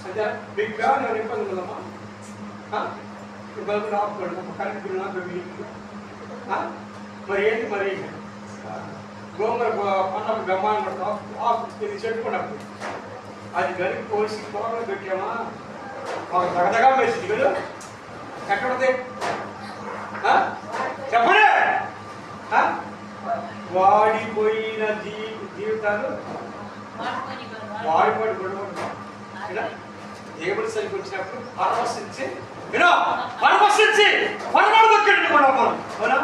Speaker 1: అదే బిగ్గా నేను ఇబ్బంది ఉందమ్మా. ఇబ్బంది రాకూడదు. ఒక కరెంట్ బిల్లు నాకు మరి ఏంటి? మరి గోంగూర పంటకు గమ్మాన్ని పడతాం చెట్టుకున్నప్పుడు అది గరికి పోసి కూరలో పెట్టామా మాకు దగదగా వేసింది కదా. ఎక్కడది చెప్పండి. వాడిపోయిన జీవితాలు వాడిపోయి గొడవ దేవుడి సరికి వచ్చినప్పుడు పరమశించి పరమశించి పరమాడు దొక్కండి కూడా మనం. అవునా?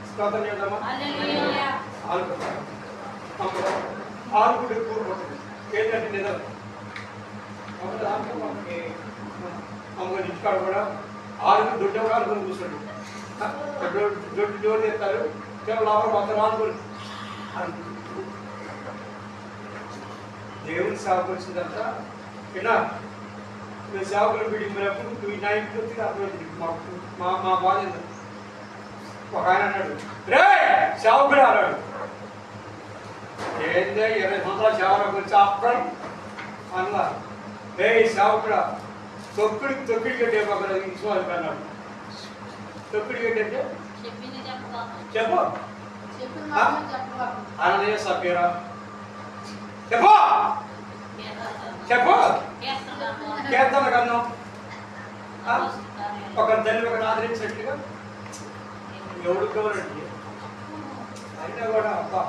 Speaker 1: స్తోత్రం చేద్దామా? ఆరుగుడు కూరుకుంటుంది ఏంటంటే నిజం అమ్మగారి ఇంటికాడ కూడా ఆరుగురు దొడ్డ ఆరుగురు కూర్చోండి. దొడ్డు డోర్ తెస్తారు, లోపల మొత్తం ఆరుగురు. దేవుని సేవకు వచ్చిన తర్వాత విన్నా మేము సేవకులు బిడ్డిపోయినప్పుడు నా ఇంటికి వచ్చి అర్థమైంది మా బాధ. ఒక ఆయన అన్నాడు, రే సేవకుడు అన్నాడు. ఏందే 20 సంవత్సరాలు సేవలోకి వచ్చి అప్పుడు అన్నా, రే సేవకుడా తొక్కిడి కట్టే ఒక విశ్వాసం అన్నాడు. తొక్కిడి కట్టంటే చెప్పు అననీయ సభ్యురా చెప్పు చెప్పు కీర్తన కన్నం ఒక తల్లి ఒకటి ఆదరించినట్లుగా ఎవడు కావాలండి. అయినా కూడా అబ్బా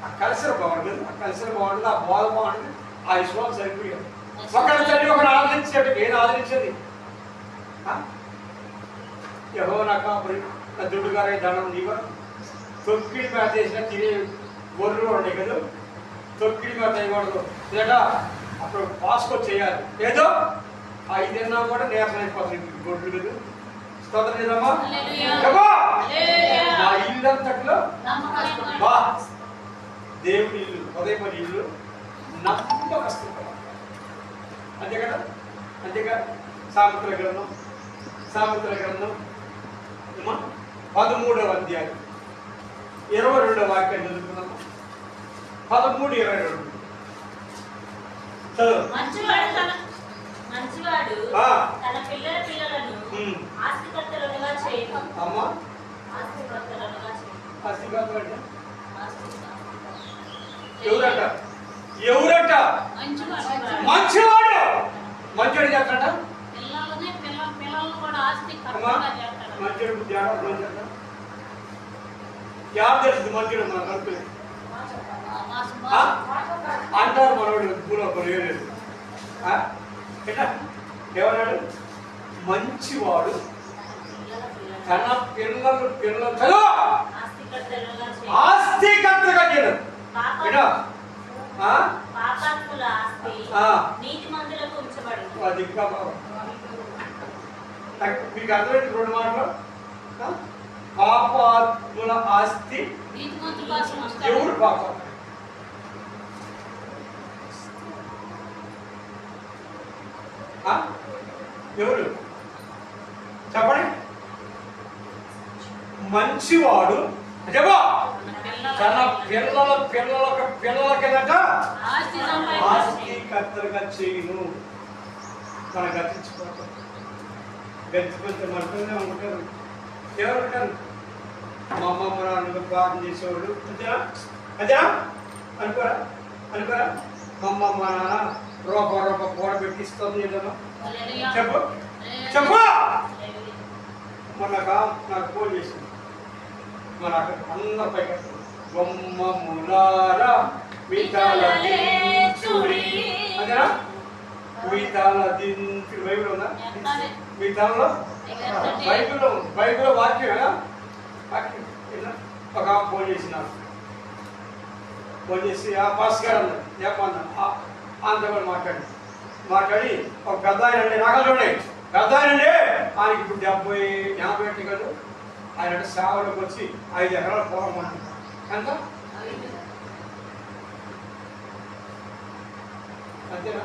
Speaker 1: ఆ కలిసిన బాగుంటుంది, ఆ కలిసిన బాగుంటుంది, ఆ బోధ బాగుంటుంది, ఆ విశ్వాసం సరిపోయాడు. ఒకరి తల్లి ఒకటి ఆదరించేట్టు నేను ఆదరించేది యెహోవా నా కాపరి నా దుడ్డు గారే దండం నీవా తొక్కిడి మేత చేసిన తినే గొర్రెలు కూడా ఉన్నాయి కదా, తొక్కిడి మీద వేయకూడదు, లేదా అప్పుడు పాస్కో చేయాలి. ఏదో ఆ 5 తిన్నా కూడా నీరసం అయిపోతుంది గొడ్లు కదా. స్తోత్రం చేద్దామా? చెప్పా నా ఇల్లంతట్లో బా దేవుని ఇల్లు, ఉదయపడి ఇల్లు నమ్మకస్తులు. అంతే కదా, అంతేగా. సామెతల గ్రంథం 13వ అధ్యాయం 22వ వాక్యాన్ని చదువుకున్నాము. 13:22 చదువు.
Speaker 2: మంచివాడు తన పిల్లలను ఆస్తికర్తలుగా చేయను.
Speaker 1: అమ్మా
Speaker 2: ఆస్తికర్తలుగా చేయను.
Speaker 1: ఆస్తికర్తలు అంటే ఎవరట? ఎవరట? మంచివాడు. మంచివాడు చేస్తాడ.
Speaker 2: పిల్లలను కూడా ఆస్తికర్తలుగా చేస్తాడు.
Speaker 1: మంచివాడు బుద్ధి ఆడ యాద తెలుస్తుంది. మంచివాడు మన కనుక అంటారు మనవాడు పూలో కొరియలేదు. ఏమన్నాడు? మంచివాడు తన పిల్లలు చదువు ఆస్తికర్తగా చేయడం. అది ఇంకా మీకు అర్థమైంది 2 మాటలు. పాపాత్ముల ఆస్తి ఎవరు పాపం? ఎవరు చెప్పండి? మంచివాడు చెప్పా తన పిల్లలకినట ఆస్తికర్తలుగా చేయను. మన గతించిపోతాం. గతిపోతే మనతోనే ఉంటారు. ఎవరు ఉంటారు? మా అమ్మమ్మ నాన్న ప్రార్థన చేసేవాళ్ళు అంతేనా? అంతేనా? అనుకోరా? మా అమ్మమ్మ నాన్న రూప కూడ పెట్టిస్తుంది ఏదన్నా. చెప్పు నాకు ఫోన్ చేసింది. మన అందరి పైకి బొమ్మములారా మితాల దించుడి అంతేనా? మితాల దించుడి బైబిల్ ఉందా? మితాలలో బైబిల్లో వాక్యం ఒక ఫోన్ చేసిన. ఫోన్ చేసి ఆ పాస్ గారు అన్నారు. చెప్పన్నా అంత కూడా మాట్లాడి ఒక పెద్ద ఆయన అండి, నగలు చూడండి, పెద్ద ఆయన అండి, ఆయనకి ఇప్పుడు 70-80 కాదు. ఆయన అంటే సేవలోకి వచ్చి 5 ఎకరాల పొలం అంట. ఎంత? అంతేనా?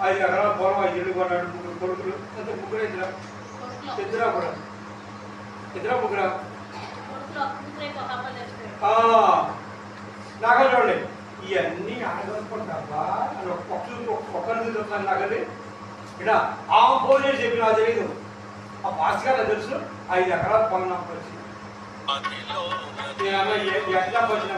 Speaker 1: 5 ఎకరాల పొలం, 5 ఇళ్ళు కొన్నాడు. 3 కొడుకులు. అంత ముగ్గురు ఇద్దరా ముగ్గురా నగలు చూడండి. ఇవన్నీ ఆడగలుగుకుంటావా అని ఒక్కరిని చెప్తాను. నగలి ఇక్కడ ఆమె ఫోన్ చేసి చెప్పి నాకు తెలియదు. ఆ పాస్ గారు తెలుసు 5 ఎకరాల పొలం నాకు వచ్చి నేను ఎట్లా వచ్చిన